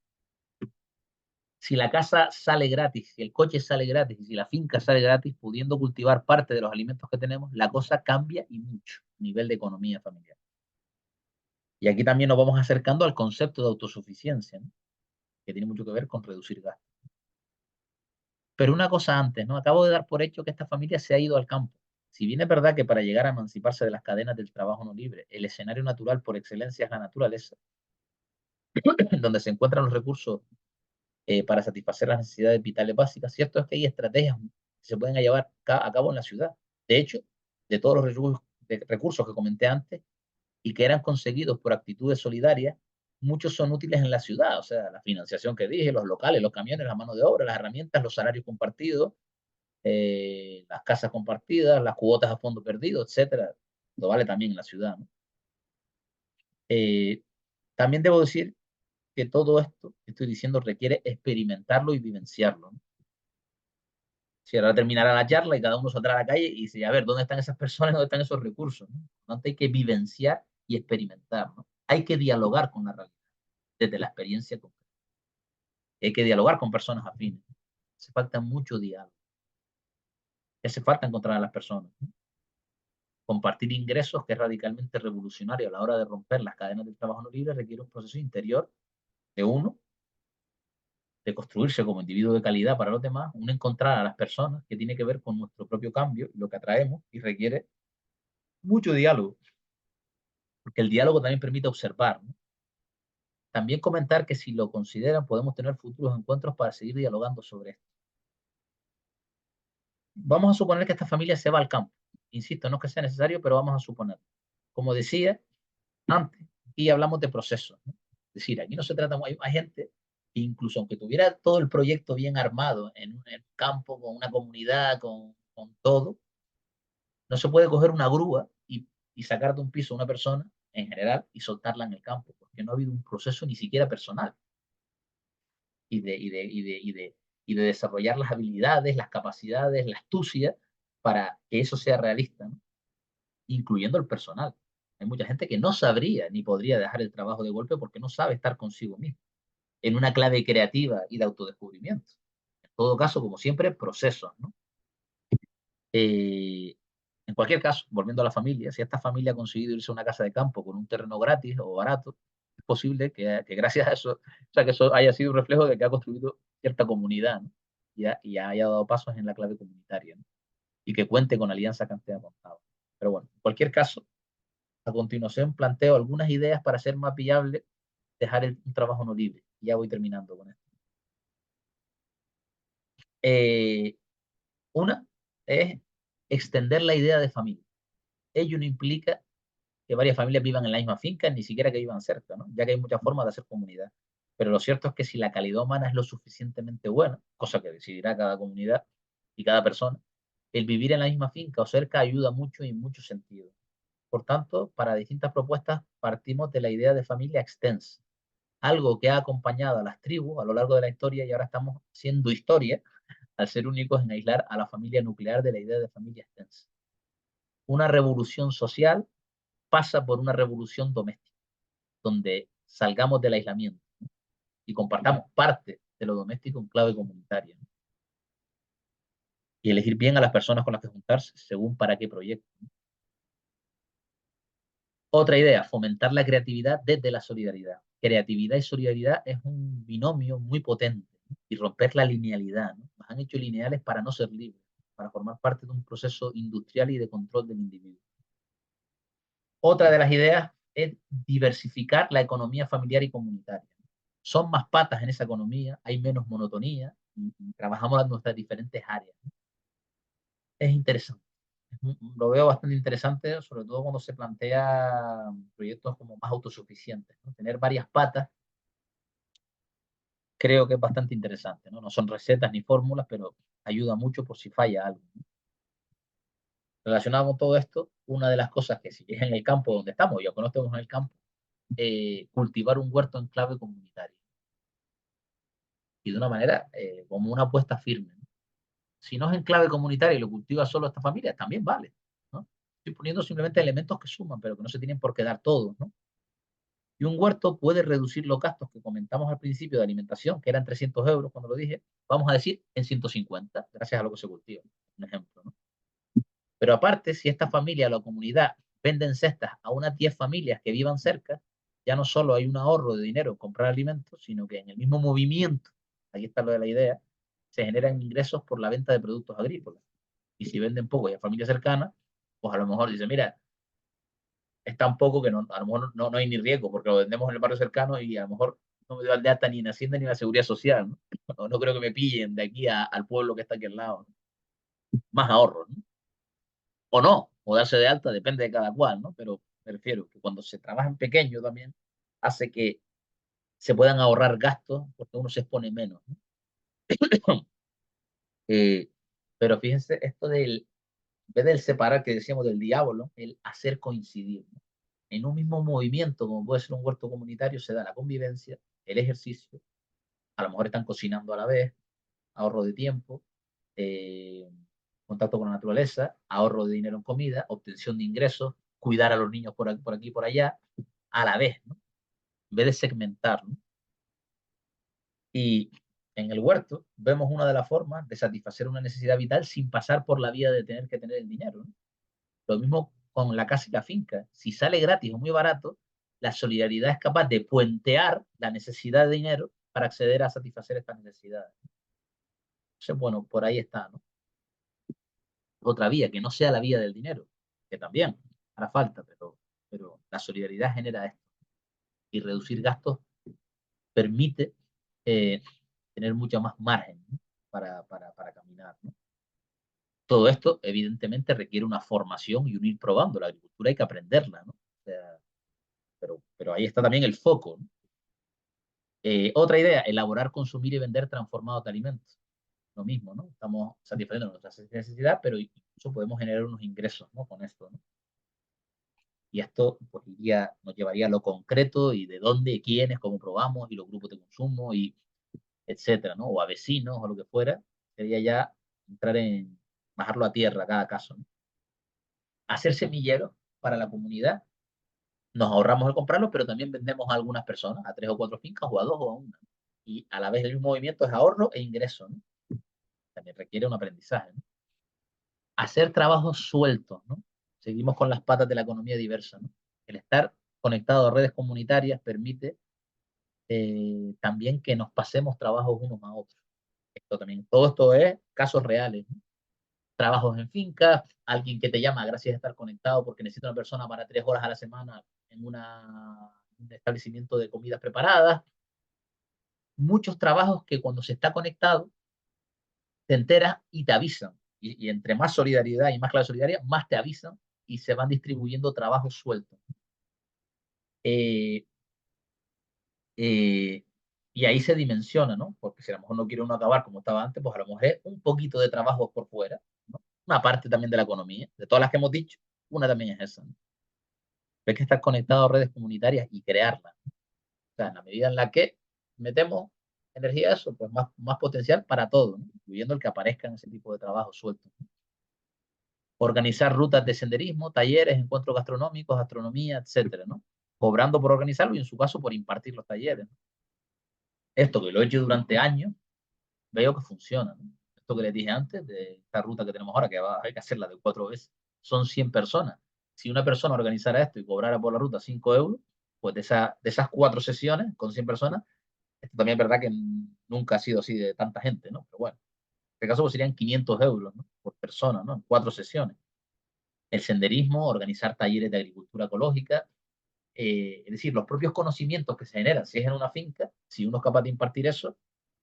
Si la casa sale gratis, si el coche sale gratis y si la finca sale gratis, pudiendo cultivar parte de los alimentos que tenemos, la cosa cambia y mucho a nivel de economía familiar. Y aquí también nos vamos acercando al concepto de autosuficiencia, ¿no? Que tiene mucho que ver con reducir gastos. Pero una cosa antes, ¿no? Acabo de dar por hecho que esta familia se ha ido al campo. Si bien es verdad que para llegar a emanciparse de las cadenas del trabajo no libre, el escenario natural por excelencia es la naturaleza, donde se encuentran los recursos para satisfacer las necesidades vitales básicas, cierto es que hay estrategias que se pueden llevar a cabo en la ciudad. De hecho, de todos los recursos que comenté antes, y que eran conseguidos por actitudes solidarias, muchos son útiles en la ciudad, o sea, la financiación que dije, los locales, los camiones, la mano de obra, las herramientas, los salarios compartidos, las casas compartidas, las cuotas a fondo perdido, etcétera. Lo vale también en la ciudad, ¿no? Eh, También debo decir que todo esto que estoy diciendo requiere experimentarlo y vivenciarlo, ¿no? Si ahora terminará la charla y cada uno saldrá a la calle y dice, a ver, ¿dónde están esas personas? ¿Dónde están esos recursos? ¿No? Entonces hay que vivenciar y experimentar, ¿no? Hay que dialogar con la realidad desde la experiencia concreta. Hay que dialogar con personas afines. Hace falta mucho diálogo. Hace falta encontrar a las personas, ¿no? Compartir ingresos, que es radicalmente revolucionario a la hora de romper las cadenas del trabajo no libre, requiere un proceso interior de uno, de construirse como individuo de calidad para los demás, un encontrar a las personas que tiene que ver con nuestro propio cambio y lo que atraemos y requiere mucho diálogo, porque el diálogo también permite observar, ¿no? También comentar que si lo consideran podemos tener futuros encuentros para seguir dialogando sobre esto. Vamos a suponer que esta familia se va al campo. Insisto, no es que sea necesario, pero vamos a suponer. Como decía antes, aquí hablamos de procesos, ¿no? Es decir, aquí no se trata, hay gente que incluso aunque tuviera todo el proyecto bien armado en un campo, con una comunidad, con todo, no se puede coger una grúa y sacar de un piso a una persona en general y soltarla en el campo, porque no ha habido un proceso ni siquiera personal y de desarrollar las habilidades, las capacidades, la astucia para que eso sea realista, ¿no? Incluyendo el personal. Hay mucha gente que no sabría ni podría dejar el trabajo de golpe porque no sabe estar consigo mismo, en una clave creativa y de autodescubrimiento. En todo caso, como siempre, procesos, ¿no? Eh, en cualquier caso, volviendo a la familia, si esta familia ha conseguido irse a una casa de campo con un terreno gratis o barato, es posible que gracias a eso, o sea, que eso haya sido un reflejo de que ha construido cierta comunidad, ¿no? Y haya dado pasos en la clave comunitaria, ¿no? Y que cuente con alianza que antes ha contado. Pero bueno, en cualquier caso, a continuación planteo algunas ideas para hacer más viable dejar un trabajo no libre. Ya voy terminando con esto. Eh, una es extender la idea de familia. Ello no implica que varias familias vivan en la misma finca, ni siquiera que vivan cerca, ¿no? Ya que hay muchas formas de hacer comunidad. Pero lo cierto es que si la calidad humana es lo suficientemente buena, cosa que decidirá cada comunidad y cada persona, el vivir en la misma finca o cerca ayuda mucho y en muchos sentidos. Por tanto, para distintas propuestas partimos de la idea de familia extensa, algo que ha acompañado a las tribus a lo largo de la historia y ahora estamos haciendo historia al ser únicos en aislar a la familia nuclear de la idea de familia extensa. Una revolución social pasa por una revolución doméstica, donde salgamos del aislamiento y compartamos parte de lo doméstico en clave comunitaria, ¿no? Y elegir bien a las personas con las que juntarse según para qué proyecto, ¿no? Otra idea, fomentar la creatividad desde la solidaridad. Creatividad y solidaridad es un binomio muy potente, ¿no? Y romper la linealidad, ¿no? Nos han hecho lineales para no ser libres, para formar parte de un proceso industrial y de control del individuo. Otra de las ideas es diversificar la economía familiar y comunitaria. Son más patas en esa economía, hay menos monotonía y trabajamos en nuestras diferentes áreas. Es interesante. Lo veo bastante interesante, sobre todo cuando se plantea proyectos como más autosuficientes, ¿no? Tener varias patas creo que es bastante interesante, ¿no? No son recetas ni fórmulas, pero ayuda mucho por si falla algo, ¿no? Relacionado con todo esto, una de las cosas que si es en el campo donde estamos, ya que no estamos en el campo, cultivar un huerto en clave comunitaria y de una manera como una apuesta firme, ¿no? Si no es en clave comunitaria y lo cultiva solo esta familia, también vale, ¿no? Estoy poniendo simplemente elementos que suman, pero que no se tienen por qué dar todos, ¿no? Y un huerto puede reducir los gastos que comentamos al principio de alimentación, que eran 300 euros cuando lo dije, vamos a decir en 150, gracias a lo que se cultiva. Un ejemplo, ¿no? Pero aparte, si esta familia o la comunidad venden cestas a unas 10 familias que vivan cerca, ya no solo hay un ahorro de dinero en comprar alimentos, sino que en el mismo movimiento, ahí está lo de la idea, se generan ingresos por la venta de productos agrícolas. Y si venden poco y a familias cercanas, pues a lo mejor dice, mira, es tan poco que no, a lo mejor no hay ni riesgo porque lo vendemos en el barrio cercano y a lo mejor no me dio de alta ni en Hacienda ni en la Seguridad Social, ¿no? No creo que me pillen de aquí al pueblo que está aquí al lado, ¿no? Más ahorros, ¿no? O no, o darse de alta, depende de cada cual, ¿no? Pero me refiero que cuando se trabaja en pequeño también hace que se puedan ahorrar gastos porque uno se expone menos, ¿no? Eh, pero fíjense, esto del, en vez del separar que decíamos del diablo, el hacer coincidir, ¿no? En un mismo movimiento, como puede ser un huerto comunitario, se da la convivencia, el ejercicio, a lo mejor están cocinando a la vez, ahorro de tiempo, eh, contacto con la naturaleza, ahorro de dinero en comida, obtención de ingresos, cuidar a los niños por aquí y por allá, a la vez, ¿no? En vez de segmentar, ¿no? Y en el huerto vemos una de las formas de satisfacer una necesidad vital sin pasar por la vía de tener que tener el dinero, ¿no? Lo mismo con la casa y la finca. Si sale gratis o muy barato, la solidaridad es capaz de puentear la necesidad de dinero para acceder a satisfacer estas necesidades. Entonces, bueno, por ahí está, ¿no? Otra vía, que no sea la vía del dinero, que también hará falta, pero la solidaridad genera esto. Y reducir gastos permite eh, tener mucho más margen, ¿no? Para caminar, ¿no? Todo esto, evidentemente, requiere una formación y un ir probando. La agricultura hay que aprenderla, ¿no? O sea, pero ahí está también el foco, ¿no? Otra idea, elaborar, consumir y vender transformados de alimentos. Lo mismo, ¿no? Estamos satisfaciendo nuestra necesidad, pero incluso podemos generar unos ingresos, ¿no? Con esto, ¿no? Y esto pues, nos llevaría a lo concreto y de dónde, quiénes, cómo probamos y los grupos de consumo y etcétera, ¿no? O a vecinos o lo que fuera. Sería ya entrar en bajarlo a tierra cada caso, ¿no? Hacer semilleros para la comunidad. Nos ahorramos el comprarlos, pero también vendemos a algunas personas, a 3 o 4 fincas o a 2 o a una. Y a la vez el mismo movimiento es ahorro e ingreso, ¿no? También requiere un aprendizaje, ¿no? Hacer trabajos sueltos, ¿no? Seguimos con las patas de la economía diversa, ¿no? El estar conectado a redes comunitarias permite también que nos pasemos trabajos unos a otros. Esto también, todo esto es casos reales, ¿no? Trabajos en fincas, alguien que te llama gracias a estar conectado porque necesita una persona para 3 horas a la semana en un establecimiento de comidas preparadas. Muchos trabajos que cuando se está conectado te enteras y te avisan. Y entre más solidaridad y más clase solidaria, más te avisan y se van distribuyendo trabajos sueltos. Eh, eh, y ahí se dimensiona, ¿no? Porque si a lo mejor no quiere uno acabar como estaba antes, pues a lo mejor es un poquito de trabajo por fuera, ¿no? Una parte también de la economía, de todas las que hemos dicho, una también es esa, ¿no? Pero hay que estar conectado a redes comunitarias y crearlas. O sea, en la medida en la que metemos energía a eso, pues más potencial para todo, ¿no? Incluyendo el que aparezcan ese tipo de trabajos sueltos. Organizar rutas de senderismo, talleres, encuentros gastronómicos, astronomía, etcétera, ¿no? Cobrando por organizarlo y en su caso por impartir los talleres, ¿no? Esto que lo he hecho durante años, veo que funciona, ¿no? Esto que les dije antes, de esta ruta que tenemos ahora, que hay que hacerla de 4 veces, son 100 personas. Si una persona organizara esto y cobrara por la ruta 5 euros, pues de esas 4 sesiones con 100 personas, esto también es verdad que nunca ha sido así de tanta gente, ¿no? Pero bueno, en este caso pues serían 500 euros, ¿no? Por persona, ¿no? En 4 sesiones. El senderismo, organizar talleres de agricultura ecológica, es decir, los propios conocimientos que se generan, si es en una finca, si uno es capaz de impartir eso,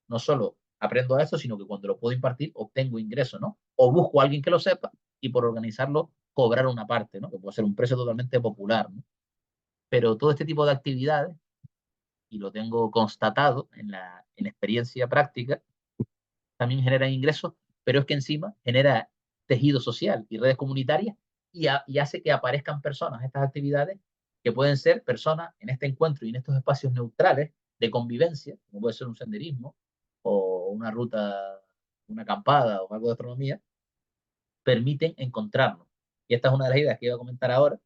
no solo aprendo a eso, sino que cuando lo puedo impartir obtengo ingresos, ¿no? O busco a alguien que lo sepa y por organizarlo cobrar una parte, ¿no? Que puede ser un precio totalmente popular, ¿no? Pero todo este tipo de actividades, y lo tengo constatado en experiencia práctica, también generan ingresos, pero es que encima genera tejido social y redes comunitarias y hace que aparezcan personas, estas actividades, que pueden ser personas en este encuentro y en estos espacios neutrales de convivencia, como puede ser un senderismo o una ruta, una acampada o algo de astronomía, permiten encontrarnos. Y esta es una de las ideas que iba a comentar ahora,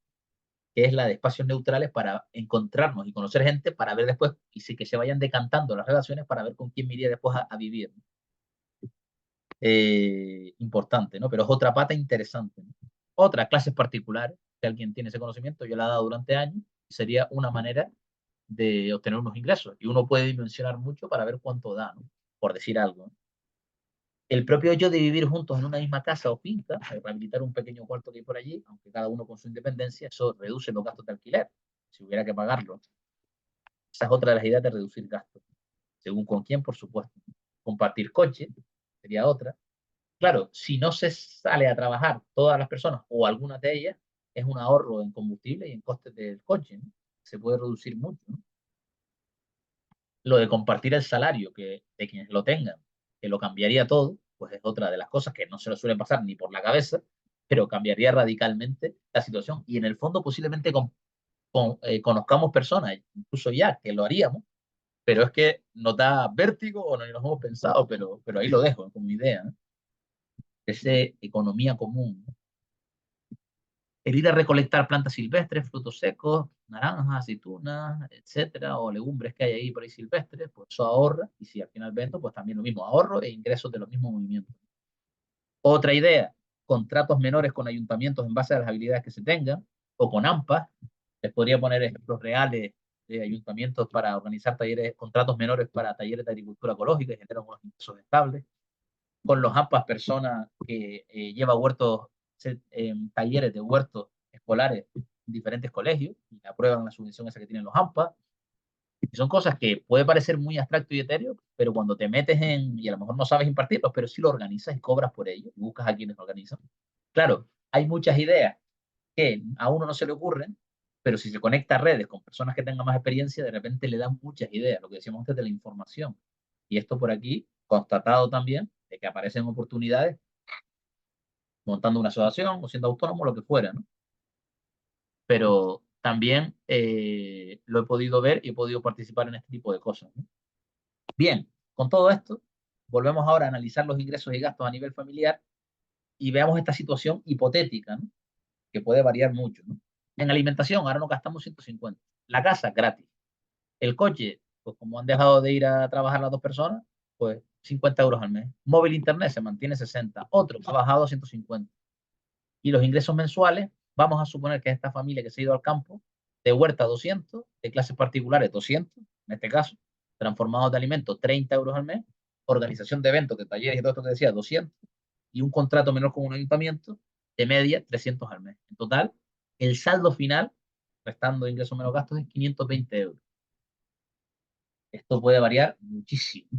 que es la de espacios neutrales para encontrarnos y conocer gente para ver después, y sí que se vayan decantando las relaciones para ver con quién me iría después a vivir. Importante, ¿no? Pero es otra pata interesante, ¿no? Otra, clases particulares, si alguien tiene ese conocimiento, yo la he dado durante años, sería una manera de obtener unos ingresos. Y uno puede dimensionar mucho para ver cuánto da, ¿no? Por decir algo, ¿no? El propio hecho de vivir juntos en una misma casa o finca, rehabilitar un pequeño cuarto que hay por allí, aunque cada uno con su independencia, eso reduce los gastos de alquiler, si hubiera que pagarlo. Esa es otra de las ideas de reducir gastos. Según con quién, por supuesto. Compartir coche sería otra. Claro, si no se sale a trabajar todas las personas o algunas de ellas, es un ahorro en combustible y en costes del coche, ¿no? Se puede reducir mucho, ¿no? Lo de compartir el salario que, de quienes lo tengan, que lo cambiaría todo, pues es otra de las cosas que no se lo suelen pasar ni por la cabeza, pero cambiaría radicalmente la situación. Y en el fondo posiblemente conozcamos personas, incluso ya, que lo haríamos, pero es que nos da vértigo o no lo hemos pensado, pero ahí lo dejo como idea, ¿no? Esa economía común, ¿no? El ir a recolectar plantas silvestres, frutos secos, naranjas, aceitunas, etcétera, o legumbres que hay ahí por ahí silvestres, pues eso ahorra, y si al final vendo, pues también lo mismo, ahorro e ingresos de los mismos movimientos. Otra idea, contratos menores con ayuntamientos en base a las habilidades que se tengan, o con AMPA, les podría poner ejemplos reales de ayuntamientos para organizar talleres, contratos menores para talleres de agricultura ecológica y generar unos ingresos estables. Con los AMPAs, personas que lleva huertos, talleres de huertos escolares en diferentes colegios y aprueban la subvención esa que tienen los AMPAs. Y son cosas que puede parecer muy abstracto y etéreo, pero cuando te metes y a lo mejor no sabes impartirlos, pero sí lo organizas y cobras por ello, y buscas a quienes lo organizan. Claro, hay muchas ideas que a uno no se le ocurren, pero si se conecta a redes con personas que tengan más experiencia, de repente le dan muchas ideas, lo que decíamos antes de la información. Y esto por aquí, constatado también, de que aparecen oportunidades montando una asociación o siendo autónomo, lo que fuera, ¿no? Pero también lo he podido ver y he podido participar en este tipo de cosas, ¿no? Bien, con todo esto, volvemos ahora a analizar los ingresos y gastos a nivel familiar y veamos esta situación hipotética, ¿no? Que puede variar mucho, ¿no? En alimentación, ahora nos gastamos 150. La casa, gratis. El coche, pues como han dejado de ir a trabajar las dos personas, pues 50 euros al mes. Móvil internet se mantiene 60. Otro ha bajado a 150. Y los ingresos mensuales, vamos a suponer que esta familia que se ha ido al campo, de huerta 200, de clases particulares 200, en este caso, transformados de alimentos 30 euros al mes, organización de eventos, de talleres y todo esto que decía 200, y un contrato menor con un ayuntamiento, de media 300 al mes. En total, el saldo final, restando ingresos menos gastos, es 520 euros. Esto puede variar muchísimo.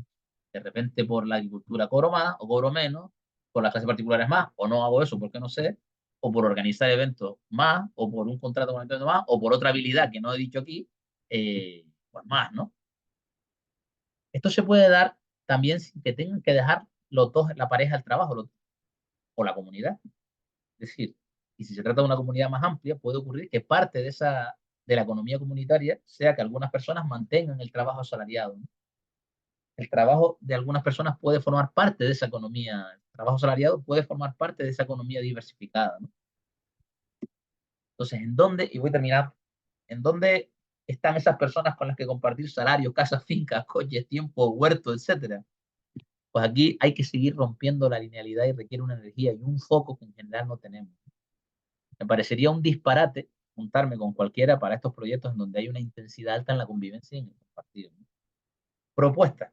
De repente por la agricultura cobro más o cobro menos, por las clases particulares más, o no hago eso porque no sé, o por organizar eventos más, o por un contrato con el evento más, o por otra habilidad que no he dicho aquí, pues más, ¿no? Esto se puede dar también sin que tengan que dejar los dos, la pareja, el trabajo, o la comunidad. Es decir, Y si se trata de una comunidad más amplia, puede ocurrir que parte de la economía comunitaria sea que algunas personas mantengan el trabajo asalariado, ¿no? El trabajo de algunas personas puede formar parte de esa economía, el trabajo asalariado puede formar parte de esa economía diversificada, ¿no? Entonces, ¿en dónde, y voy a terminar, en dónde están esas personas con las que compartir salarios, casas, fincas, coches, tiempo, huertos, etcétera? Pues aquí hay que seguir rompiendo la linealidad y requiere una energía y un foco que en general no tenemos. Me parecería un disparate juntarme con cualquiera para estos proyectos en donde hay una intensidad alta en la convivencia y en el compartir, ¿no? Propuesta: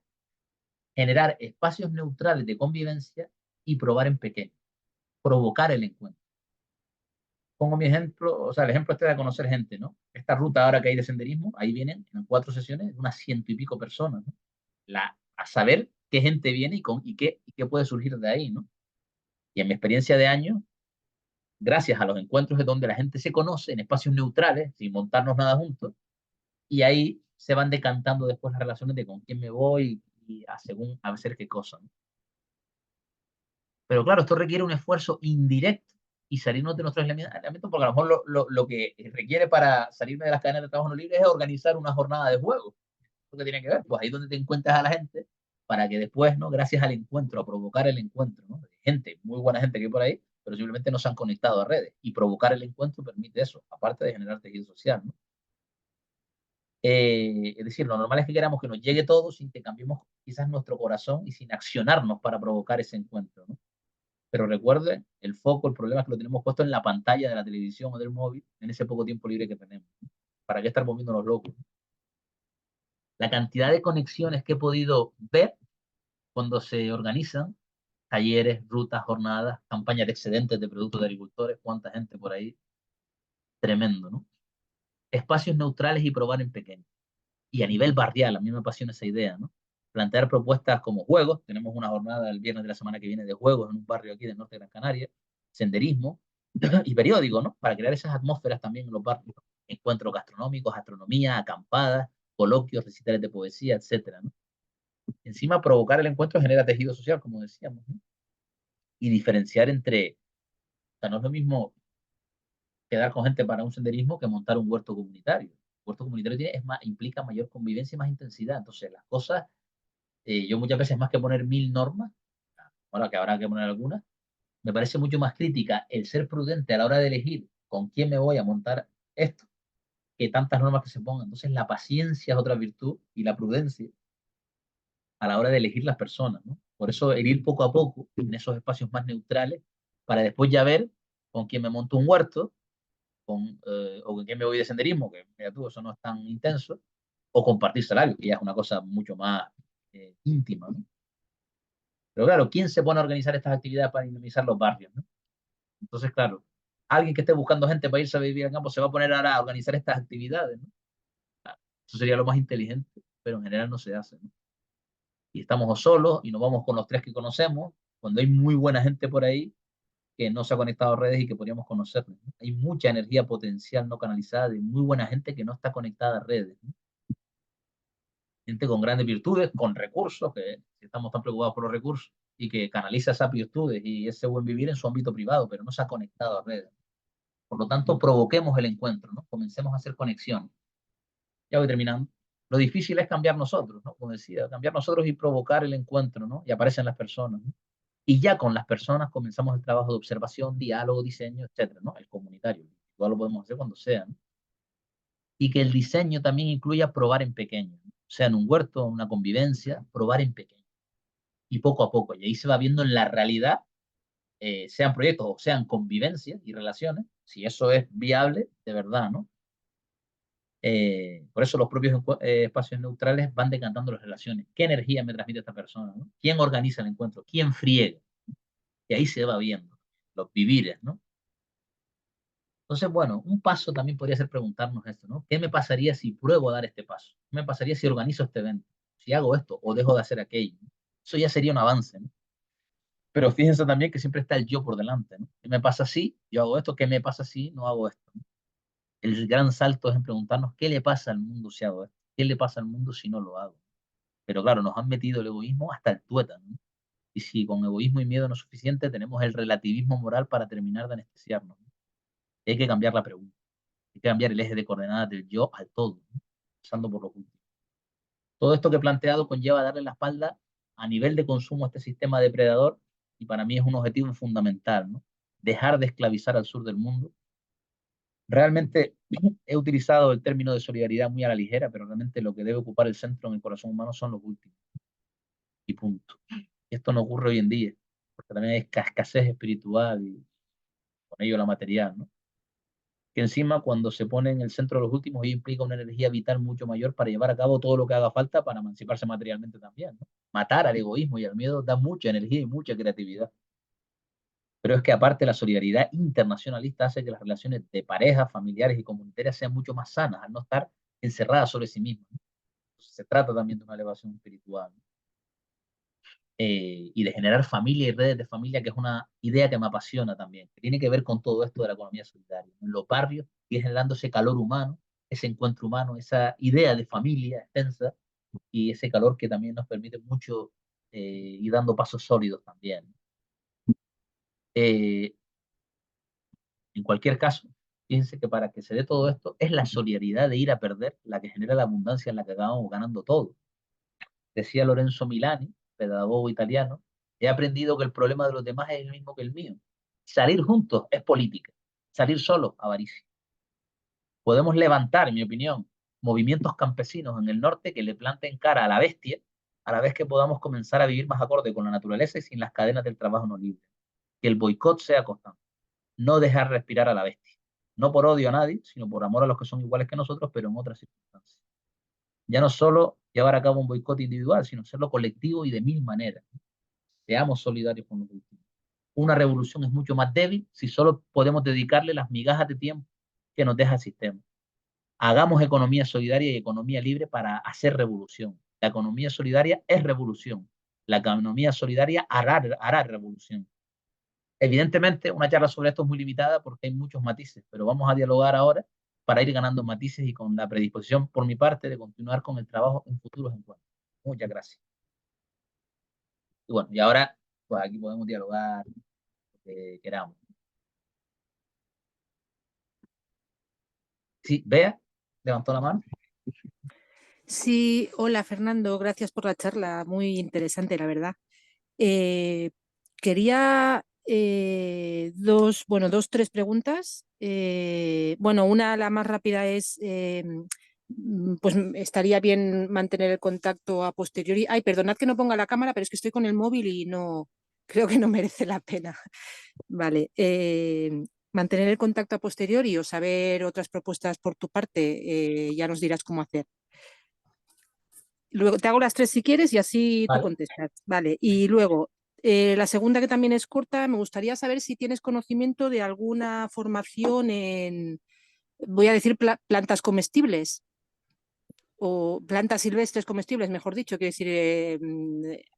generar espacios neutrales de convivencia y probar en pequeño, provocar el encuentro. Pongo mi ejemplo, o sea, el ejemplo este de conocer gente, ¿no? Esta ruta ahora que hay de senderismo, ahí vienen en 4 sesiones unas 100 y pico personas, ¿no? A saber qué gente viene y qué puede surgir de ahí, ¿no? Y en mi experiencia de años, gracias a los encuentros es donde la gente se conoce en espacios neutrales, sin montarnos nada juntos, y ahí se van decantando después las relaciones de con quién me voy y según a hacer qué cosa, ¿no? Pero claro, esto requiere un esfuerzo indirecto y salirnos de nuestros elementos, porque a lo mejor lo que requiere para salirme de las cadenas de trabajo no libre es organizar una jornada de juego. ¿Lo que tiene que ver? Pues ahí es donde te encuentras a la gente para que después, ¿no? Gracias al encuentro, a provocar el encuentro, ¿no? Gente, muy buena gente que hay por ahí, pero simplemente no se han conectado a redes. Y provocar el encuentro permite eso, aparte de generar tejido social, ¿no? Es decir, lo normal es que queramos que nos llegue todo sin que cambiemos quizás nuestro corazón y sin accionarnos para provocar ese encuentro, ¿no? Pero recuerde, el foco, el problema es que lo tenemos puesto en la pantalla de la televisión o del móvil en ese poco tiempo libre que tenemos, ¿no? ¿Para qué estar moviendo los locos? La cantidad de conexiones que he podido ver cuando se organizan talleres, rutas, jornadas, campañas de excedentes de productos de agricultores, cuánta gente por ahí, tremendo, ¿no? Espacios neutrales y probar en pequeño. Y a nivel barrial, a mí me apasiona esa idea, ¿no? Plantear propuestas como juegos, tenemos una jornada el viernes de la semana que viene de juegos en un barrio aquí del norte de Gran Canaria, senderismo y periódico, ¿no? Para crear esas atmósferas también en los barrios, encuentros gastronómicos, astronomía, acampadas, coloquios, recitales de poesía, etcétera, ¿no? Encima, provocar el encuentro genera tejido social, como decíamos, ¿no? Y diferenciar entre, o sea, no es lo mismo quedar con gente para un senderismo que montar un huerto comunitario. El huerto comunitario implica mayor convivencia y más intensidad. Entonces, las cosas, yo muchas veces más que poner 1000 normas, ahora que habrá que poner algunas, me parece mucho más crítica el ser prudente a la hora de elegir con quién me voy a montar esto, que tantas normas que se pongan. Entonces, la paciencia es otra virtud y la prudencia a la hora de elegir las personas, ¿no? Por eso el ir poco a poco en esos espacios más neutrales para después ya ver con quién me monto un huerto o con quién me voy de senderismo, que mira tú, eso no es tan intenso, o compartir salario, que ya es una cosa mucho más íntima, ¿no? Pero claro, ¿quién se pone a organizar estas actividades para dinamizar los barrios, ¿no? Entonces, claro, alguien que esté buscando gente para irse a vivir al campo se va a poner ahora a organizar estas actividades, ¿no? Eso sería lo más inteligente, pero en general no se hace, ¿no? Y estamos o solos y nos vamos con los tres que conocemos, cuando hay muy buena gente por ahí que no se ha conectado a redes y que podríamos conocernos, ¿no? Hay mucha energía potencial no canalizada de muy buena gente que no está conectada a redes, ¿no? Gente con grandes virtudes, con recursos, que si estamos tan preocupados por los recursos, y que canaliza esas virtudes y ese buen vivir en su ámbito privado, pero no se ha conectado a redes. Por lo tanto, provoquemos el encuentro, ¿no? Comencemos a hacer conexiones. Ya voy terminando. Lo difícil es cambiar nosotros, ¿no? Como decía, cambiar nosotros y provocar el encuentro, ¿no? Y aparecen las personas, ¿no? Y ya con las personas comenzamos el trabajo de observación, diálogo, diseño, etcétera, ¿no? El comunitario. Igual lo podemos hacer cuando sea, ¿no? Y que el diseño también incluya probar en pequeño, ¿no? Sea en un huerto, en una convivencia, probar en pequeño. Y poco a poco. Y ahí se va viendo en la realidad, sean proyectos o sean convivencias y relaciones, si eso es viable de verdad, ¿no? Por eso los propios espacios neutrales van decantando las relaciones. ¿Qué energía me transmite esta persona, ¿no? ¿Quién organiza el encuentro? ¿Quién friega? Y ahí se va viendo los vivires, ¿no? Entonces, bueno, un paso también podría ser preguntarnos esto, ¿no? ¿Qué me pasaría si pruebo a dar este paso? ¿Qué me pasaría si organizo este evento? Si hago esto o dejo de hacer aquello, ¿no? Eso ya sería un avance, ¿no? Pero fíjense también que siempre está el yo por delante, ¿no? ¿Qué me pasa si yo hago esto? ¿Qué me pasa si no hago esto? ¿No? El gran salto es en preguntarnos qué le pasa al mundo si hago esto, qué le pasa al mundo si no lo hago. Pero claro, nos han metido el egoísmo hasta el tuétano, ¿no? Y si con egoísmo y miedo no es suficiente, tenemos el relativismo moral para terminar de anestesiarnos, ¿no? Hay que cambiar la pregunta, hay que cambiar el eje de coordenadas del yo al todo, ¿no? Pasando por los últimos. Todo esto que he planteado conlleva darle la espalda a nivel de consumo a este sistema depredador y para mí es un objetivo fundamental, ¿no? Dejar de esclavizar al sur del mundo. Realmente he utilizado el término de solidaridad muy a la ligera, pero realmente lo que debe ocupar el centro en el corazón humano son los últimos. Y punto. Y esto no ocurre hoy en día, porque también hay escasez espiritual y con ello la material, ¿no? Que encima cuando se pone en el centro de los últimos, ello implica una energía vital mucho mayor para llevar a cabo todo lo que haga falta para emanciparse materialmente también, ¿no? Matar al egoísmo y al miedo da mucha energía y mucha creatividad. Pero es que aparte la solidaridad internacionalista hace que las relaciones de parejas, familiares y comunitarias sean mucho más sanas, al no estar encerradas sobre sí mismas, ¿no? Entonces, se trata también de una elevación espiritual, ¿no? Y de generar familia y redes de familia, que es una idea que me apasiona también, que tiene que ver con todo esto de la economía solidaria, ¿no? En los barrios, y generando ese calor humano, ese encuentro humano, esa idea de familia extensa y ese calor que también nos permite mucho ir dando pasos sólidos también, ¿no? Eh, En cualquier caso, fíjense que para que se dé todo esto es la solidaridad de ir a perder la que genera la abundancia en la que acabamos ganando todo. Decía Lorenzo Milani, pedagogo italiano, he aprendido que el problema de los demás es el mismo que el mío. Salir juntos es política, salir solos, avaricia. Podemos levantar, en mi opinión, movimientos campesinos en el norte que le planten cara a la bestia, a la vez que podamos comenzar a vivir más acorde con la naturaleza y sin las cadenas del trabajo no libre. Que el boicot sea constante, no dejar respirar a la bestia. No por odio a nadie, sino por amor a los que son iguales que nosotros, pero en otras circunstancias. Ya no solo llevar a cabo un boicot individual, sino hacerlo colectivo y de mil maneras. Seamos solidarios con los últimos. Una revolución es mucho más débil si solo podemos dedicarle las migajas de tiempo que nos deja el sistema. Hagamos economía solidaria y economía libre para hacer revolución. La economía solidaria es revolución. La economía solidaria hará revolución. Evidentemente, una charla sobre esto es muy limitada porque hay muchos matices, pero vamos a dialogar ahora para ir ganando matices y con la predisposición por mi parte de continuar con el trabajo en futuros encuentros. Muchas gracias. Y bueno, y ahora, pues aquí podemos dialogar lo que queramos. Sí, Bea, levantó la mano. Sí, hola Fernando, gracias por la charla, muy interesante, la verdad. Eh, quería tres preguntas. Bueno, una, la más rápida es, pues estaría bien mantener el contacto a posteriori. Ay, perdonad que no ponga la cámara, pero es que estoy con el móvil y no, creo que no merece la pena. Vale. Mantener el contacto a posteriori o saber otras propuestas por tu parte, ya nos dirás cómo hacer. Luego te hago las tres si quieres y así tú Vale. contestas. Vale. Y luego, la segunda, que también es corta, me gustaría saber si tienes conocimiento de alguna formación en, voy a decir, plantas comestibles o plantas silvestres comestibles, mejor dicho, quiero decir,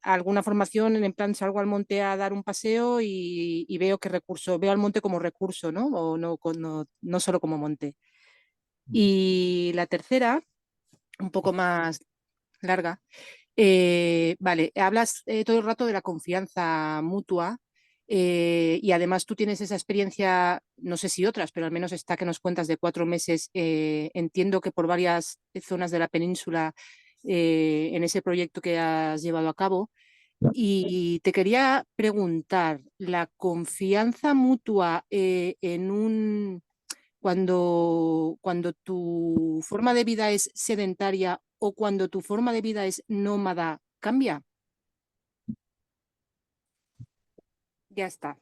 alguna formación en plan salgo al monte a dar un paseo y veo que recurso, veo al monte como recurso, ¿no? O no, no solo como monte. Y la tercera, un poco más larga. Vale, hablas todo el rato de la confianza mutua, y además tú tienes esa experiencia, no sé si otras, pero al menos esta que nos cuentas de 4 meses. Entiendo que por varias zonas de la península, en ese proyecto que has llevado a cabo. Y te quería preguntar, ¿la confianza mutua en un cuando tu forma de vida es sedentaria o cuando tu forma de vida es nómada, cambia? Ya está.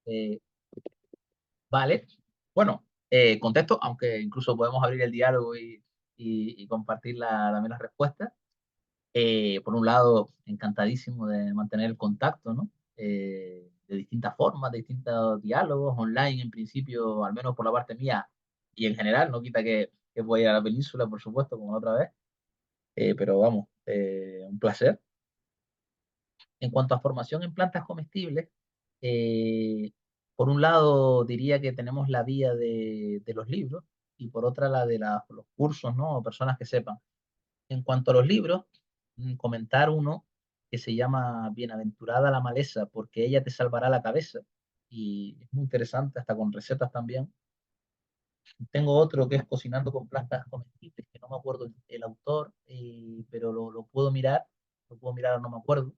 Eh, vale. Bueno, contesto, aunque incluso podemos abrir el diálogo y compartir también las respuestas. Por un lado, encantadísimo de mantener el contacto, ¿no? De distintas formas, de distintos diálogos, online en principio, al menos por la parte mía y en general, no quita que voy a la península, por supuesto, como la otra vez, pero vamos, un placer. En cuanto a formación en plantas comestibles, eh, por un lado diría que tenemos la vía de los libros y por otra la de los cursos, ¿no? O personas que sepan. En cuanto a los libros, comentar uno que se llama Bienaventurada la maleza, porque ella te salvará la cabeza, y es muy interesante, hasta con recetas también. Tengo otro que es Cocinando con plantas comestibles, que no me acuerdo el autor, pero lo puedo mirar, no me acuerdo.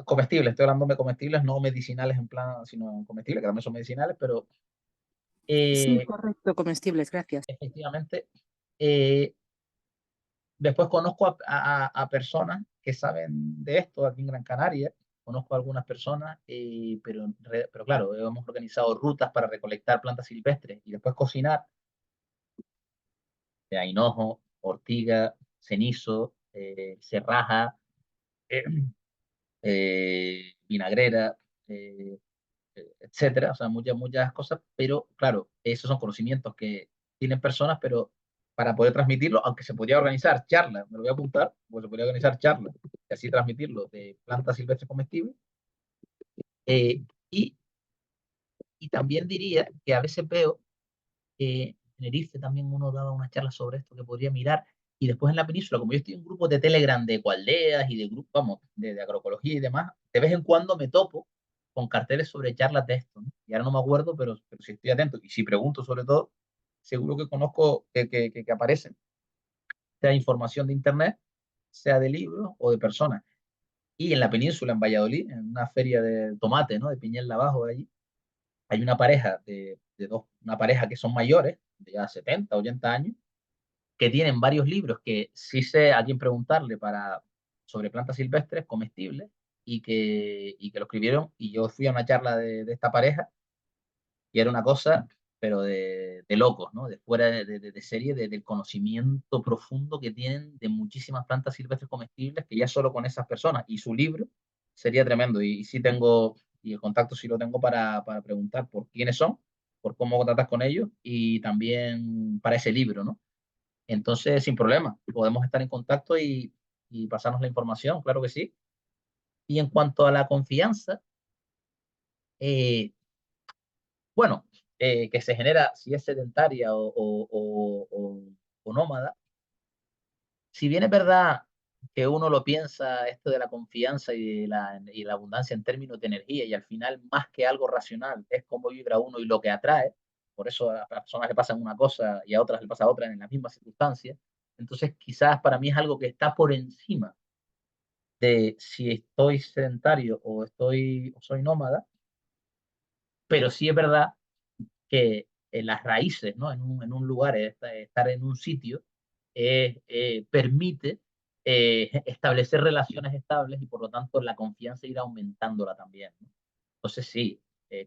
Comestibles, estoy hablando de comestibles, no medicinales en plan, sino comestibles, que también son medicinales, pero Sí, eh, correcto, comestibles, gracias. efectivamente, eh, después conozco a personas que saben de esto aquí en Gran Canaria, conozco a algunas personas, pero claro, hemos organizado rutas para recolectar plantas silvestres y después cocinar de hinojo, ortiga, cenizo, serraja, eh, vinagrera, eh, etcétera, o sea, muchas cosas, pero claro, esos son conocimientos que tienen personas, pero para poder transmitirlo, aunque se podría organizar charlas, me lo voy a apuntar, pues se podría organizar charlas y así transmitirlo de plantas silvestres comestibles. eh, y, y también diría que a veces veo en Tenerife también uno daba unas charlas sobre esto que podría mirar. Y después en la península, como yo estoy en grupos de Telegram de ecoaldeas y de grupos, vamos, de agroecología y demás, de vez en cuando me topo con carteles sobre charlas de esto, ¿no? Y ahora no me acuerdo, pero si estoy atento y si pregunto sobre todo, seguro que conozco que aparecen, sea información de internet, sea de libros o de personas. Y en la península, en Valladolid, en una feria de tomate, ¿no? De Piñel Abajo, allí, hay una pareja una pareja que son mayores, de ya 70, 80 años, que tienen varios libros que sí sé a quién preguntarle sobre plantas silvestres comestibles y que lo escribieron. Y yo fui a una charla de esta pareja y era una cosa, pero de locos, ¿no? De fuera de serie, del conocimiento profundo que tienen de muchísimas plantas silvestres comestibles, que ya solo con esas personas y su libro sería tremendo. Y sí tengo, y el contacto sí lo tengo para preguntar por quiénes son, por cómo tratas con ellos y también para ese libro, ¿no? Entonces, sin problema, podemos estar en contacto y pasarnos la información, claro que sí. Y en cuanto a la confianza, eh, bueno, que se genera si es sedentaria o nómada, si bien es verdad que uno lo piensa, esto de la confianza y la abundancia en términos de energía, y al final, más que algo racional, es cómo vibra uno y lo que atrae. Por eso a las personas le pasan una cosa y a otras le pasa otra en las mismas circunstancias. Entonces, quizás para mí es algo que está por encima de si estoy sedentario o soy nómada, pero sí es verdad que las raíces, ¿no? En un lugar, estar en un sitio, permite establecer relaciones estables y por lo tanto la confianza ir aumentándola también, ¿no? Entonces sí,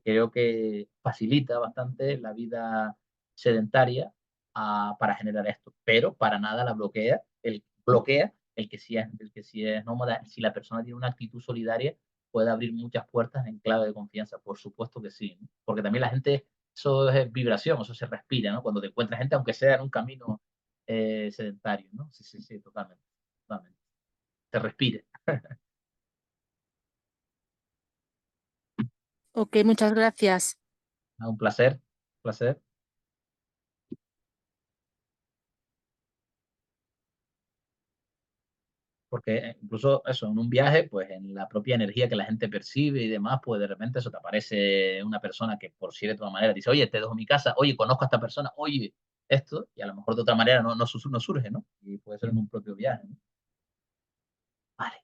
creo que facilita bastante la vida sedentaria para generar esto, pero para nada la bloquea el que sí es nómada. Si la persona tiene una actitud solidaria, puede abrir muchas puertas en clave de confianza, por supuesto que sí, ¿no? Porque también la gente, eso es vibración, eso se respira, ¿no? Cuando te encuentras gente, aunque sea en un camino sedentario, ¿no? Sí, sí, sí, totalmente, totalmente. Se respira. Ok, muchas gracias. Un placer, placer. Porque incluso eso, en un viaje, pues en la propia energía que la gente percibe y demás, pues de repente eso te aparece una persona que por cierta manera dice, oye, te dejo mi casa, oye, conozco a esta persona, oye, esto, y a lo mejor de otra manera no surge, ¿no? Y puede ser en un propio viaje, ¿no? Vale.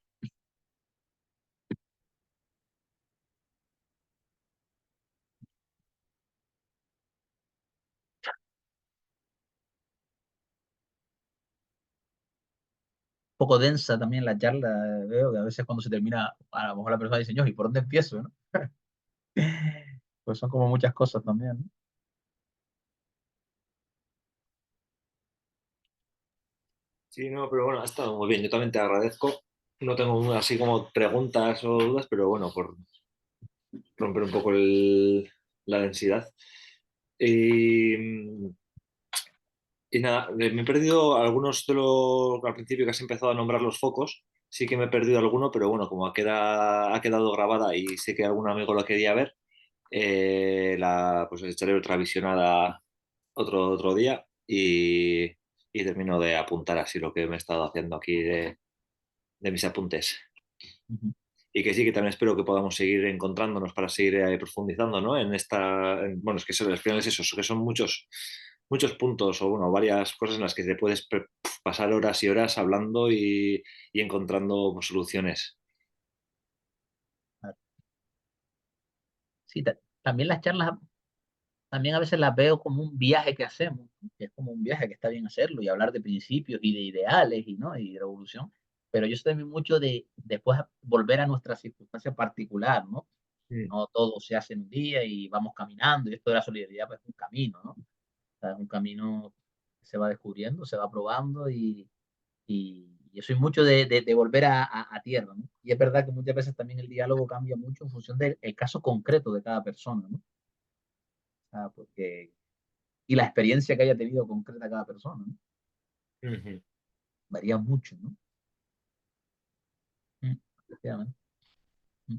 Un poco densa también la charla, veo que a veces cuando se termina, a lo mejor la persona dice, ¿y por dónde empiezo, no? Pues son como muchas cosas también, ¿no? Sí, no, pero bueno, ha estado muy bien. Yo también te agradezco. No tengo así como preguntas o dudas, pero bueno, por romper un poco la densidad. Y, y nada, me he perdido algunos de los al principio que has empezado a nombrar los focos. Sí que me he perdido alguno, pero bueno, como ha quedado grabada y sé que algún amigo lo quería ver, pues echaré otra visionada otro día y termino de apuntar así lo que me he estado haciendo aquí de mis apuntes. Ujú. y que sí, que también espero que podamos seguir encontrándonos para seguir profundizando, ¿no? Bueno, es que al final es eso, que son muchos puntos o, bueno, varias cosas en las que te puedes pasar horas y horas hablando y encontrando soluciones. Sí, también las charlas, también a veces las veo como un viaje que hacemos, ¿no? Que es como un viaje que está bien hacerlo y hablar de principios y de ideales y, ¿no? Y de revolución. Pero yo soy también mucho de después volver a nuestra circunstancia particular, ¿no? Mm. No todo se hace en un día y vamos caminando y esto de la solidaridad pues, es un camino, ¿no? O sea, es un camino que se va descubriendo, se va probando y yo soy mucho de volver a tierra, ¿no? Y es verdad que muchas veces también el diálogo cambia mucho en función del el caso concreto de cada persona, ¿no? O sea, porque, y la experiencia que haya tenido concreta cada persona, ¿no? Ujú. Varía mucho, ¿no? Efectivamente. Mm.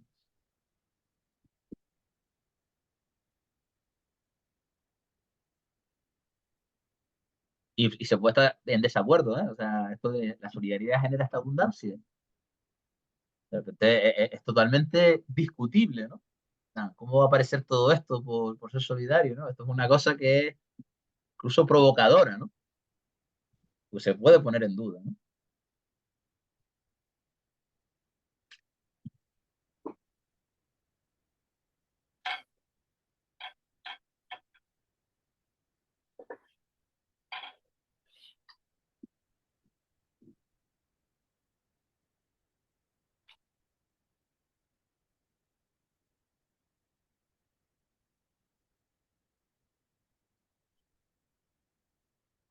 Y se puede estar en desacuerdo, ¿eh? O sea, esto de la solidaridad genera esta abundancia. De repente es totalmente discutible, ¿no? Ah, ¿cómo va a aparecer todo esto por ser solidario, ¿no? Esto es una cosa que es incluso provocadora, ¿no? Pues se puede poner en duda, ¿no?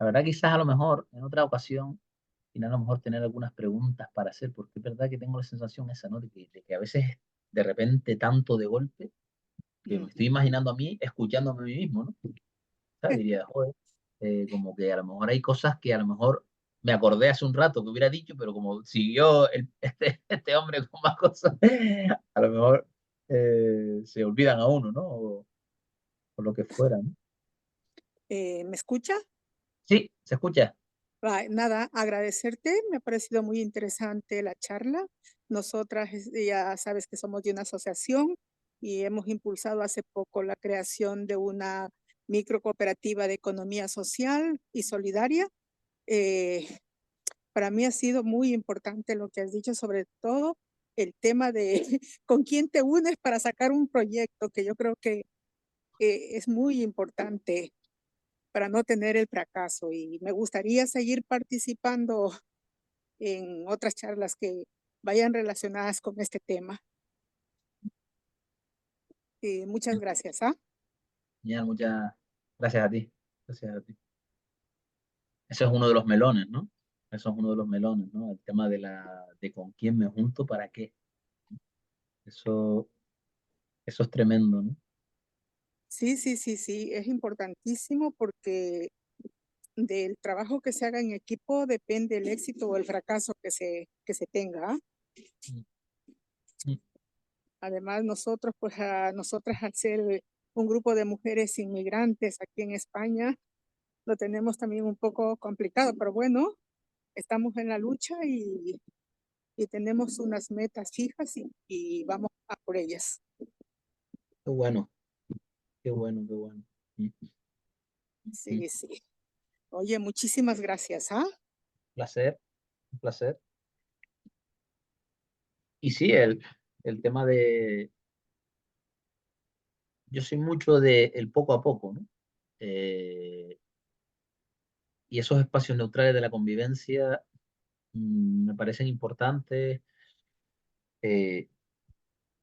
La verdad, quizás a lo mejor en otra ocasión, y a lo mejor tener algunas preguntas para hacer, porque es verdad que tengo la sensación esa, ¿no? De que a veces de repente tanto de golpe que me estoy Ujú. imaginando a mí escuchándome a mí mismo, ¿no? ¿Sabes? Diría, joder, como que a lo mejor hay cosas que a lo mejor me acordé hace un rato que hubiera dicho, pero como siguió este hombre con más cosas, a lo mejor se olvidan a uno, ¿no? O lo que fuera, ¿no? ¿Me escucha? Sí, se escucha. Nada, agradecerte, me ha parecido muy interesante la charla. Nosotras ya sabes que somos de una asociación y hemos impulsado hace poco la creación de una microcooperativa de economía social y solidaria. Eh, para mí ha sido muy importante lo que has dicho, sobre todo el tema de con quién te unes para sacar un proyecto, que yo creo que es muy importante para no tener el fracaso, y me gustaría seguir participando en otras charlas que vayan relacionadas con este tema. Muchas gracias. ¿Ah? Genial, muchas gracias a ti. Gracias a ti. Ese es uno de los melones, ¿no? Eso es uno de los melones, ¿no? El tema de con quién me junto, para qué. Eso, eso es tremendo, ¿no? Sí, sí, sí, sí, es importantísimo porque del trabajo que se haga en equipo depende el éxito o el fracaso que se tenga. ¿Ah? Mm, mm. Además, nosotros, pues nosotras al ser un grupo de mujeres inmigrantes aquí en España, lo tenemos también un poco complicado, pero bueno, estamos en la lucha y tenemos unas metas fijas y vamos a por ellas. Qué bueno, qué bueno, qué bueno. Mm, mm. Sí, sí. Oye, muchísimas gracias. ¿Ah? Placer, un placer. Y sí, el tema de, yo soy mucho de el poco a poco, ¿no? Eh, y esos espacios neutrales de la convivencia me parecen importantes, eh,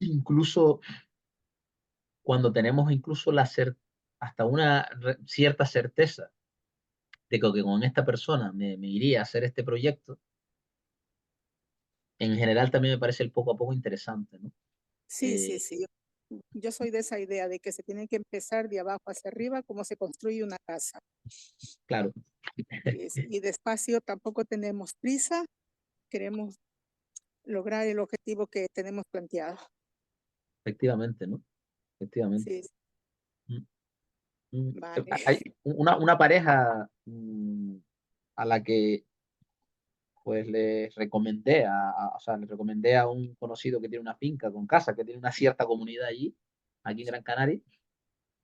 incluso cuando tenemos incluso hasta una cierta certeza de que con esta persona me iría a hacer este proyecto, en general también me parece el poco a poco interesante, ¿no? Sí, sí, Eh, sí. Yo soy de esa idea de que se tiene que empezar de abajo hacia arriba, como se construye una casa. claro, Y despacio, tampoco tenemos prisa, queremos lograr el objetivo que tenemos planteado. efectivamente, ¿no? Efectivamente. Sí, Mm, mm. vale. Hay una pareja a la que pues o sea, le recomendé a un conocido que tiene una finca con casa, que tiene una cierta comunidad allí, aquí en Gran Canaria,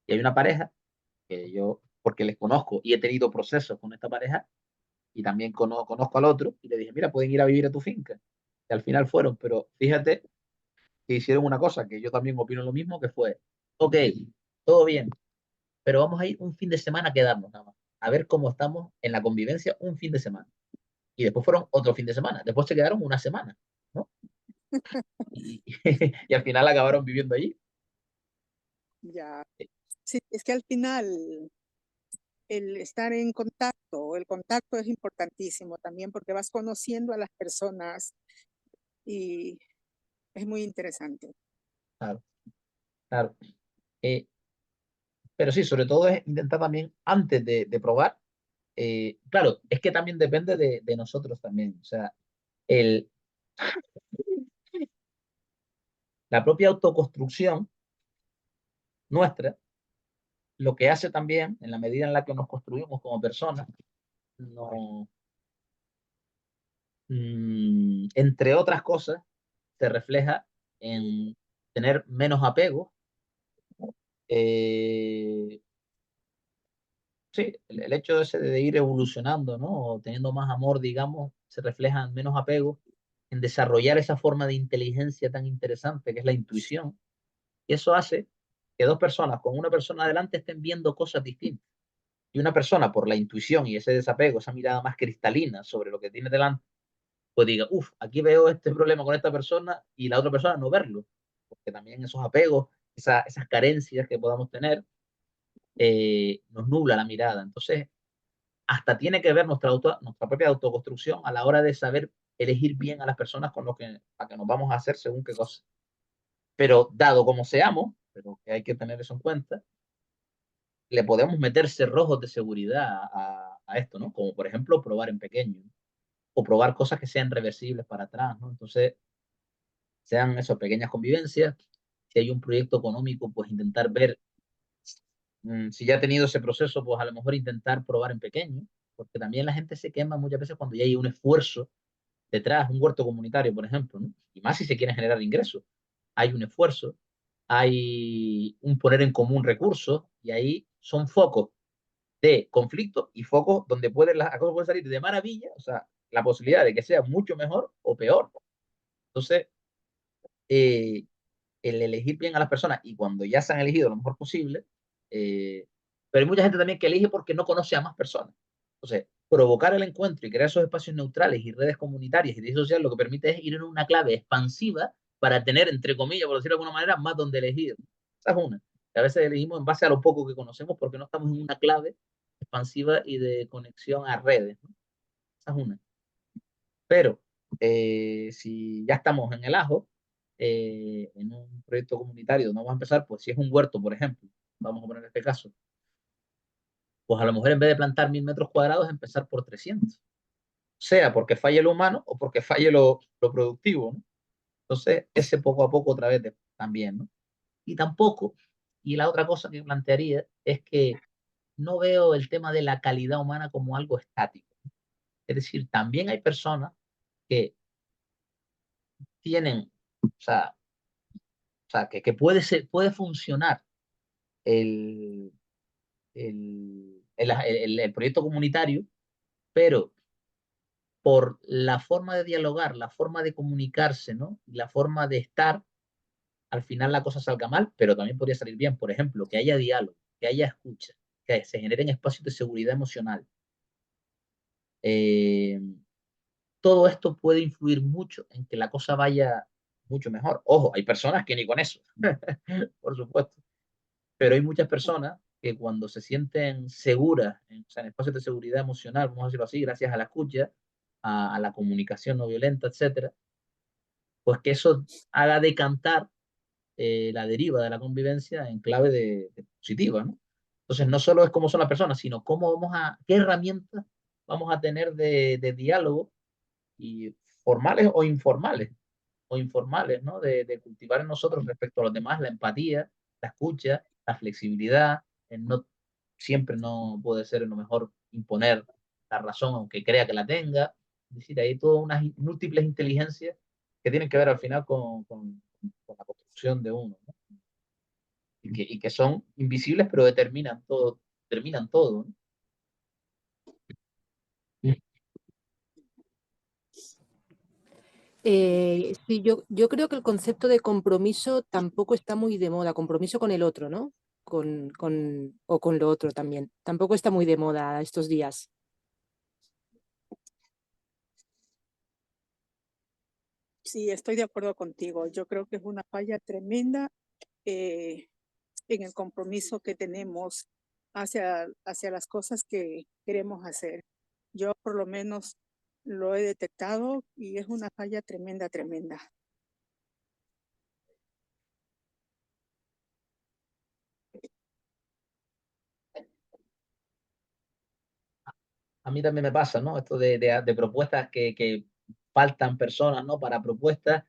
y hay una pareja que yo, porque les conozco y he tenido procesos con esta pareja, y también conozco al otro, y le dije, mira, pueden ir a vivir a tu finca. Y al final fueron, pero fíjate que hicieron una cosa que yo también opino lo mismo, que fue, ok, todo bien, pero vamos a ir un fin de semana a quedarnos nada más, a ver cómo estamos en la convivencia un fin de semana. Y después fueron otro fin de semana, después se quedaron una semana, ¿no? Y, y al final acabaron viviendo allí. Ya. Sí, es que al final el estar en contacto, el contacto es importantísimo también porque vas conociendo a las personas y es muy interesante. Claro, claro. Eh, pero sí, sobre todo es intentar también, antes de probar, claro, es que también depende de nosotros también. O sea, el, la propia autoconstrucción nuestra, lo que hace también, en la medida en la que nos construimos como personas, no, entre otras cosas, se refleja en tener menos apego. eh, sí, el hecho ese de ir evolucionando, ¿no? O teniendo más amor, digamos, se refleja en menos apego, en desarrollar esa forma de inteligencia tan interesante que es la intuición. Y eso hace que dos personas con una persona adelante estén viendo cosas distintas. Y una persona, por la intuición y ese desapego, esa mirada más cristalina sobre lo que tiene delante, pues diga, uff, aquí veo este problema con esta persona y la otra persona no verlo. Porque también esos apegos, esas carencias que podamos tener, nos nubla la mirada. Entonces, hasta tiene que ver nuestra propia autoconstrucción a la hora de saber elegir bien a las personas con lo que, a que nos vamos a hacer según qué cosa. Pero dado como seamos, pero que hay que tener eso en cuenta, le podemos meter cerrojos de seguridad a esto, ¿no? Como por ejemplo probar en pequeño, ¿no? O probar cosas que sean reversibles para atrás, ¿no? Entonces, sean esas pequeñas convivencias. Si hay un proyecto económico, pues intentar ver si ya ha tenido ese proceso, pues a lo mejor intentar probar en pequeño, porque también la gente se quema muchas veces cuando ya hay un esfuerzo detrás, un huerto comunitario, por ejemplo, ¿no? Y más si se quiere generar ingresos. Hay un esfuerzo, hay un poner en común recursos, y ahí son focos de conflicto y focos donde las cosas pueden salir de maravilla, o sea, la posibilidad de que sea mucho mejor o peor. Entonces, eh, el elegir bien a las personas y cuando ya se han elegido lo mejor posible, pero hay mucha gente también que elige porque no conoce a más personas. Entonces, provocar el encuentro y crear esos espacios neutrales y redes comunitarias y redes sociales lo que permite es ir en una clave expansiva para tener, entre comillas, por decirlo de alguna manera, más donde elegir. Esa es una. A veces elegimos en base a lo poco que conocemos porque no estamos en una clave expansiva y de conexión a redes, ¿no? Esa es una. Pero si ya estamos en el ajo, en un proyecto comunitario donde vamos a empezar, pues si es un huerto, por ejemplo, vamos a poner este caso, pues a lo mejor en vez de plantar 1000 metros cuadrados, empezar por 300, sea porque falle lo humano o porque falle lo productivo, ¿no? Entonces, ese poco a poco otra vez también, ¿no? Y tampoco, y la otra cosa que plantearía es que no veo el tema de la calidad humana como algo estático. Es decir, también hay personas que tienen, que puede funcionar el, el proyecto comunitario, pero por la forma de dialogar, la forma de comunicarse, ¿no? La forma de estar, al final la cosa salga mal, pero también podría salir bien. Por ejemplo, que haya diálogo, que haya escucha, que se generen espacios de seguridad emocional. Eh, Todo esto puede influir mucho en que la cosa vaya mucho mejor. Ojo, hay personas que ni con eso, por supuesto. Pero hay muchas personas que cuando se sienten seguras, o sea, en espacios de seguridad emocional, vamos a decirlo así, gracias a la escucha, a la comunicación no violenta, etcétera, pues que eso haga decantar la deriva de la convivencia en clave de positiva, ¿no? Entonces, no solo es cómo son las personas, sino qué herramientas vamos a tener de diálogo, y formales o informales, ¿no? De cultivar en nosotros respecto a los demás la empatía, la escucha, la flexibilidad. No, siempre no puede ser lo mejor imponer la razón aunque crea que la tenga. Es decir, hay todas unas múltiples inteligencias que tienen que ver al final con la construcción de uno, ¿no? Y que son invisibles, pero determinan todo, ¿no? Sí, yo creo que el concepto de compromiso tampoco está muy de moda, compromiso con el otro, ¿no? O con lo otro también. Tampoco está muy de moda estos días. Sí, estoy de acuerdo contigo. Yo creo que es una falla tremenda en el compromiso que tenemos hacia las cosas que queremos hacer. Yo por lo menos lo he detectado y es una falla tremenda, tremenda. A mí también me pasa, ¿no? Esto de propuestas que faltan personas, ¿no? Para propuestas,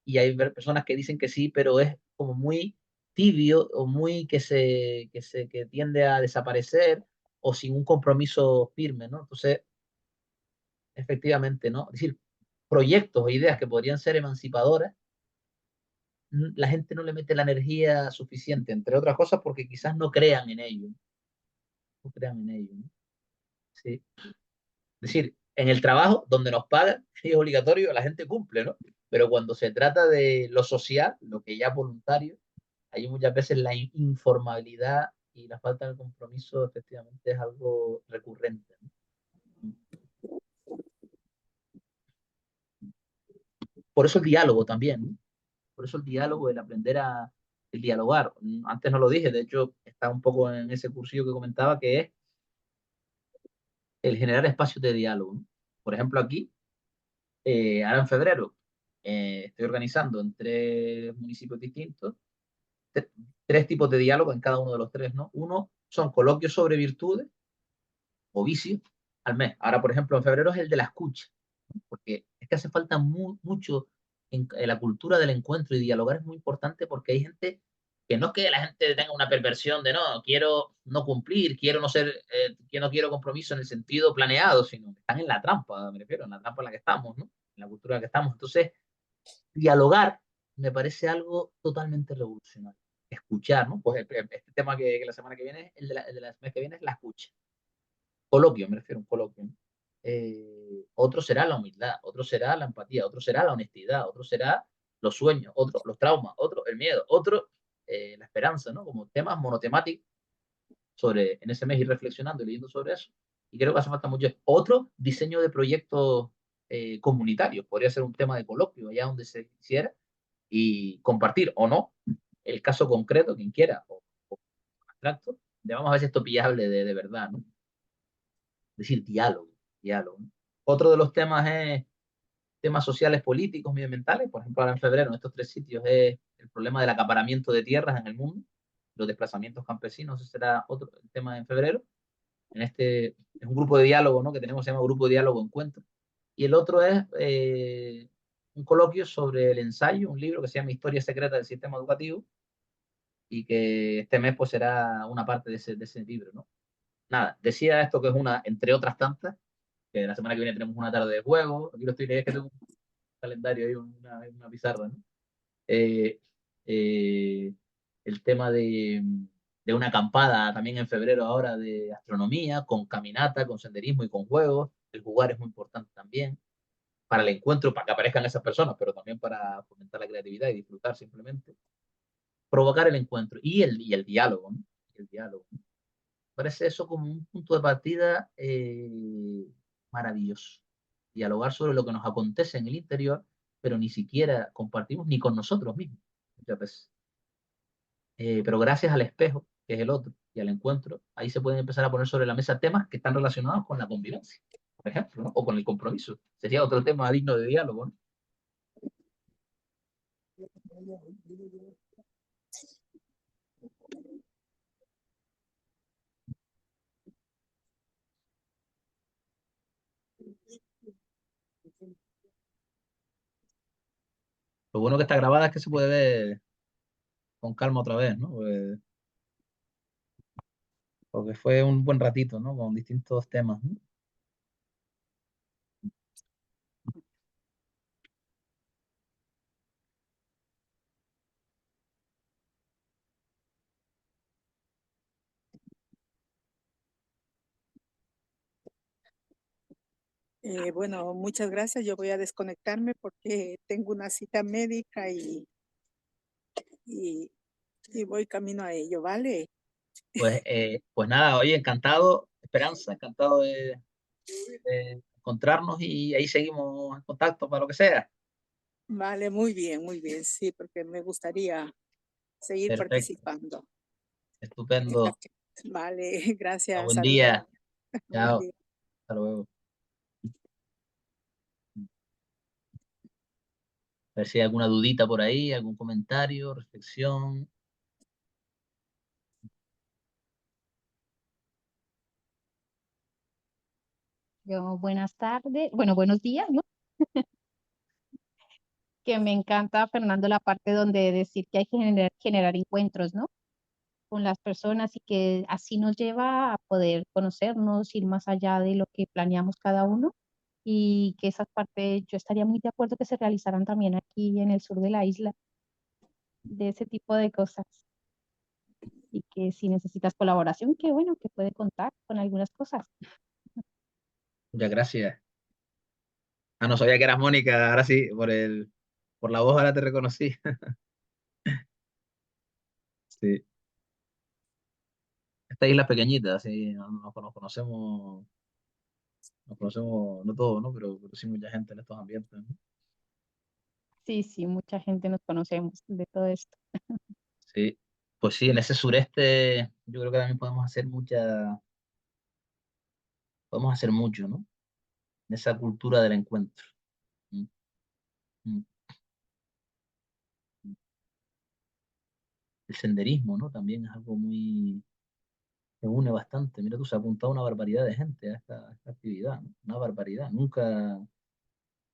y hay personas que dicen que sí, pero es como muy tibio o muy que tiende a desaparecer o sin un compromiso firme, ¿no? Entonces, efectivamente, ¿no? Es decir, proyectos o ideas que podrían ser emancipadoras, la gente no le mete la energía suficiente, entre otras cosas porque quizás no crean en ello, no crean en ello, ¿no? Sí. Es decir, en el trabajo donde nos pagan, es obligatorio, la gente cumple, ¿no? Pero cuando se trata de lo social, lo que ya es voluntario, hay muchas veces la informabilidad y la falta de compromiso efectivamente es algo recurrente, ¿no? Por eso el diálogo también, ¿no? Por eso el diálogo, el dialogar. Antes no lo dije, de hecho está un poco en ese cursillo que comentaba, que es el generar espacios de diálogo, ¿no? Por ejemplo, aquí, ahora en febrero, estoy organizando en 3 municipios distintos tre- 3 tipos de diálogo en cada uno de los 3, ¿no? Uno son coloquios sobre virtudes o vicios al mes. Ahora, por ejemplo, en febrero es el de la escucha, ¿no? Porque es que hace falta mucho en la cultura del encuentro, y dialogar es muy importante porque hay gente que no es que la gente tenga una perversión de no, quiero no cumplir, quiero no ser, que no quiero compromiso en el sentido planeado, sino que están en la trampa, me refiero, en la trampa en la que estamos, ¿no? En la cultura en la que estamos. Entonces, dialogar me parece algo totalmente revolucionario. Escuchar, ¿no? Pues este tema que la semana que viene, el de la semana que viene es la escucha. Coloquio, me refiero a un coloquio, ¿no? Otro será la humildad, otro será la empatía, otro será la honestidad, otro será los sueños, otro los traumas, otro el miedo, otro la esperanza, ¿no? Como temas monotemáticos en ese mes ir reflexionando y leyendo sobre eso. Y creo que hace falta mucho. Otro, diseño de proyectos comunitarios. Podría ser un tema de coloquio, allá donde se quisiera, y compartir o no el caso concreto, quien quiera, o abstracto, de vamos a ver si esto es pillable de verdad, ¿no? Es decir, diálogo, diálogo, ¿no? Otro de los temas es temas sociales, políticos, medioambientales. Por ejemplo, ahora en febrero, en estos 3 sitios, es el problema del acaparamiento de tierras en el mundo, los desplazamientos campesinos, ese será otro tema en febrero. Es un grupo de diálogo, ¿no? Que tenemos, se llama Grupo de Diálogo Encuentro. Y el otro es un coloquio sobre el ensayo, un libro que se llama Historia Secreta del Sistema Educativo, y que este mes pues será una parte de ese libro, ¿no? Nada, decía esto que es una, entre otras tantas, que la semana que viene tenemos una tarde de juego, aquí lo estoy leyendo, es que tengo un calendario ahí, una pizarra, ¿no? Eh, eh, el tema de una acampada también en febrero ahora de astronomía, con caminata, con senderismo y con juegos. El jugar es muy importante también para el encuentro, para que aparezcan esas personas, pero también para fomentar la creatividad y disfrutar simplemente. Provocar el encuentro y el diálogo, ¿no? El diálogo, ¿no? Parece eso como un punto de partida maravilloso. Dialogar sobre lo que nos acontece en el interior, pero ni siquiera compartimos ni con nosotros mismos muchas veces. Pero gracias al espejo, que es el otro, y al encuentro, ahí se pueden empezar a poner sobre la mesa temas que están relacionados con la convivencia, por ejemplo, ¿no? O con el compromiso. Sería otro tema digno de diálogo, ¿no? Lo bueno que está grabada es que se puede ver con calma otra vez, ¿no? Porque fue un buen ratito, ¿no? Con distintos temas, ¿no? Bueno, muchas gracias. Yo voy a desconectarme porque tengo una cita médica y, y voy camino a ello, ¿vale? Pues nada, oye, encantado, Esperanza, encantado de encontrarnos y ahí seguimos en contacto para lo que sea. Vale, muy bien, sí, porque me gustaría seguir Perfecto, participando. estupendo. Vale, gracias, Buen saludos. día. Buen Chao. día. Hasta luego. A ver si hay alguna dudita por ahí, algún comentario, reflexión. Yo, buenas tardes, bueno, buenos días, ¿no? Que me encanta, Fernando, la parte donde decir que hay que generar encuentros, ¿no? Con las personas y que así nos lleva a poder conocernos, ir más allá de lo que planeamos cada uno y que esas partes, yo estaría muy de acuerdo que se realizaran también aquí en el sur de la isla, de ese tipo de cosas. Y que si necesitas colaboración, que bueno, que puede contar con algunas cosas. Muchas gracias. Ah, no sabía que eras Mónica, ahora sí, por la voz ahora te reconocí. Sí. Esta isla es pequeñita, sí, nos conocemos, no todos, ¿no? Pero sí mucha gente en estos ambientes, ¿no? Sí, sí, mucha gente nos conocemos de todo esto. Sí. Pues sí, en ese sureste yo creo que también podemos hacer mucho, ¿no? En esa cultura del encuentro. Mm, mm, mm. El senderismo, ¿no? También es algo que une bastante. Mira, tú se ha apuntado una barbaridad de gente a esta actividad, ¿no? Una barbaridad. Nunca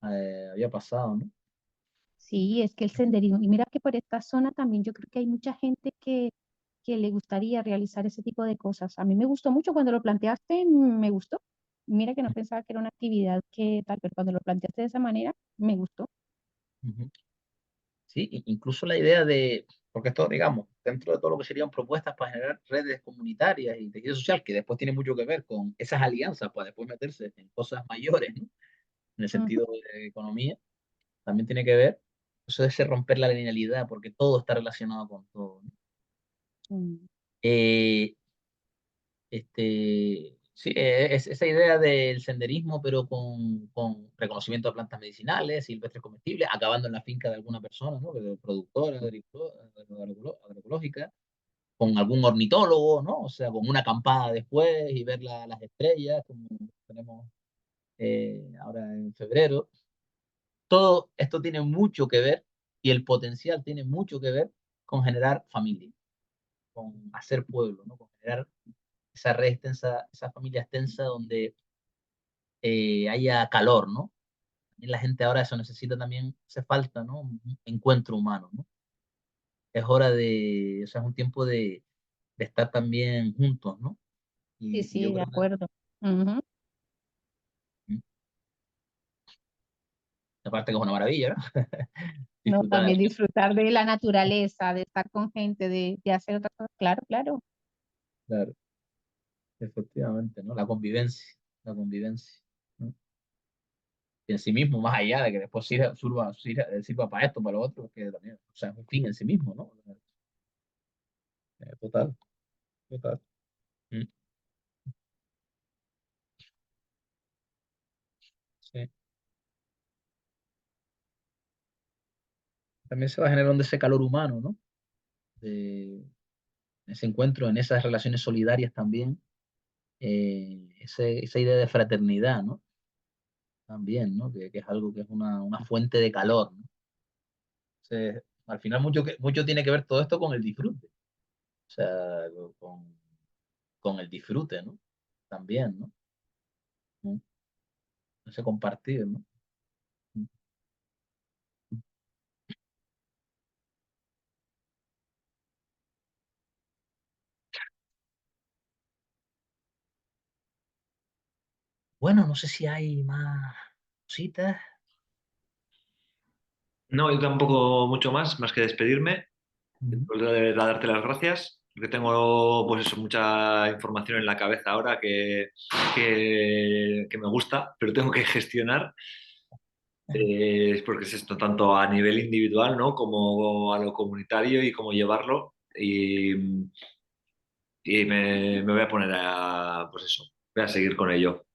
había pasado, ¿no? Sí, es que el senderismo, y mira que por esta zona también yo creo que hay mucha gente que le gustaría realizar ese tipo de cosas. A mí me gustó mucho cuando lo planteaste, me gustó. Mira que no pensaba que era una actividad que tal, pero cuando lo planteaste de esa manera, me gustó. Ujú. Sí, incluso la idea porque esto, digamos, dentro de todo lo que serían propuestas para generar redes comunitarias y tejido social, que después tiene mucho que ver con esas alianzas para después meterse en cosas mayores, ¿no? En el Ujú. sentido de economía, también tiene que ver. Eso es ese romper la linealidad, porque todo está relacionado con todo, ¿no? Mm. Eh, sí, es esa idea del senderismo, pero con reconocimiento de plantas medicinales, silvestres comestibles, acabando en la finca de alguna persona, ¿no? Productora, agroecológica, con algún ornitólogo, ¿no? O sea, con una acampada después y ver las estrellas, como tenemos ahora en febrero. Todo esto tiene mucho que ver y el potencial tiene mucho que ver con generar familia, con hacer pueblo, ¿no? Con generar esa red extensa, esa familia extensa donde haya calor, ¿no? Y la gente ahora eso necesita también, hace falta, ¿no? Un encuentro humano, ¿no? Es hora o sea, es un tiempo de estar también juntos, ¿no? Sí, Y yo sí, de creo que acuerdo. Ujú. mm, aparte que es una maravilla, ¿no? No, Disfrutar, también disfrutar de la naturaleza, de estar con gente, de hacer otras cosas. Claro, claro. claro, efectivamente, ¿no? La convivencia, ¿no? Y en sí mismo, más allá de que después sirva para esto, para lo otro, que también, o sea, es un fin en sí mismo, ¿no? Total, total. Mm, sí. También se va generando ese calor humano, ¿no? De ese encuentro, en esas relaciones solidarias también, esa idea de fraternidad, ¿no? También, ¿no? Que es algo que es una fuente de calor, ¿no? Entonces, al final mucho tiene que ver todo esto con el disfrute, o sea, con el disfrute, ¿no? También, ¿no? ¿no? Ese compartir, ¿no? Bueno, no sé si hay más cositas. No, yo tampoco mucho más que despedirme, Ujú. volver a darte las gracias porque tengo pues eso, mucha información en la cabeza ahora que me gusta, pero tengo que gestionar. Es porque es esto, tanto a nivel individual, ¿no? Como a lo comunitario y cómo llevarlo. Y me voy a poner a, pues eso, voy a seguir con ello.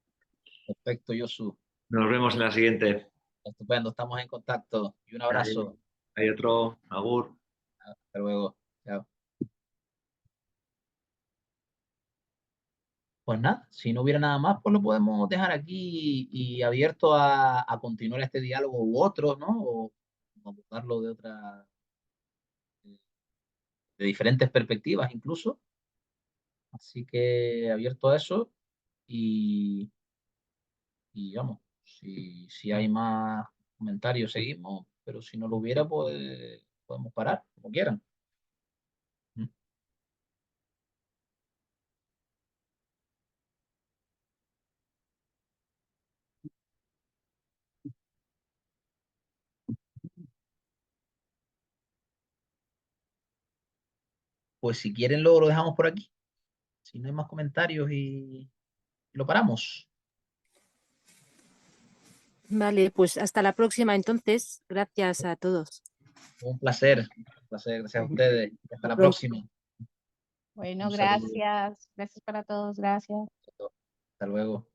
Perfecto, Josu. Nos vemos en la siguiente. Estupendo, estamos en contacto. Y un Hay, abrazo. hay otro, Agur. Hasta luego. Chao. Pues nada, si no hubiera nada más, pues lo podemos dejar aquí y abierto a continuar este diálogo u otro, ¿no? O abordarlo de diferentes perspectivas incluso. Así que abierto a eso y, y vamos, si hay más comentarios seguimos, pero si no lo hubiera, pues podemos parar, como quieran. ¿Mm? Pues si quieren lo dejamos por aquí. Si no hay más comentarios y lo paramos. Vale, pues hasta la próxima entonces. Gracias a todos. Un placer, gracias a ustedes. Hasta la Pronto. próxima. Bueno, Un saludo. gracias. Gracias para todos. Gracias. Hasta luego.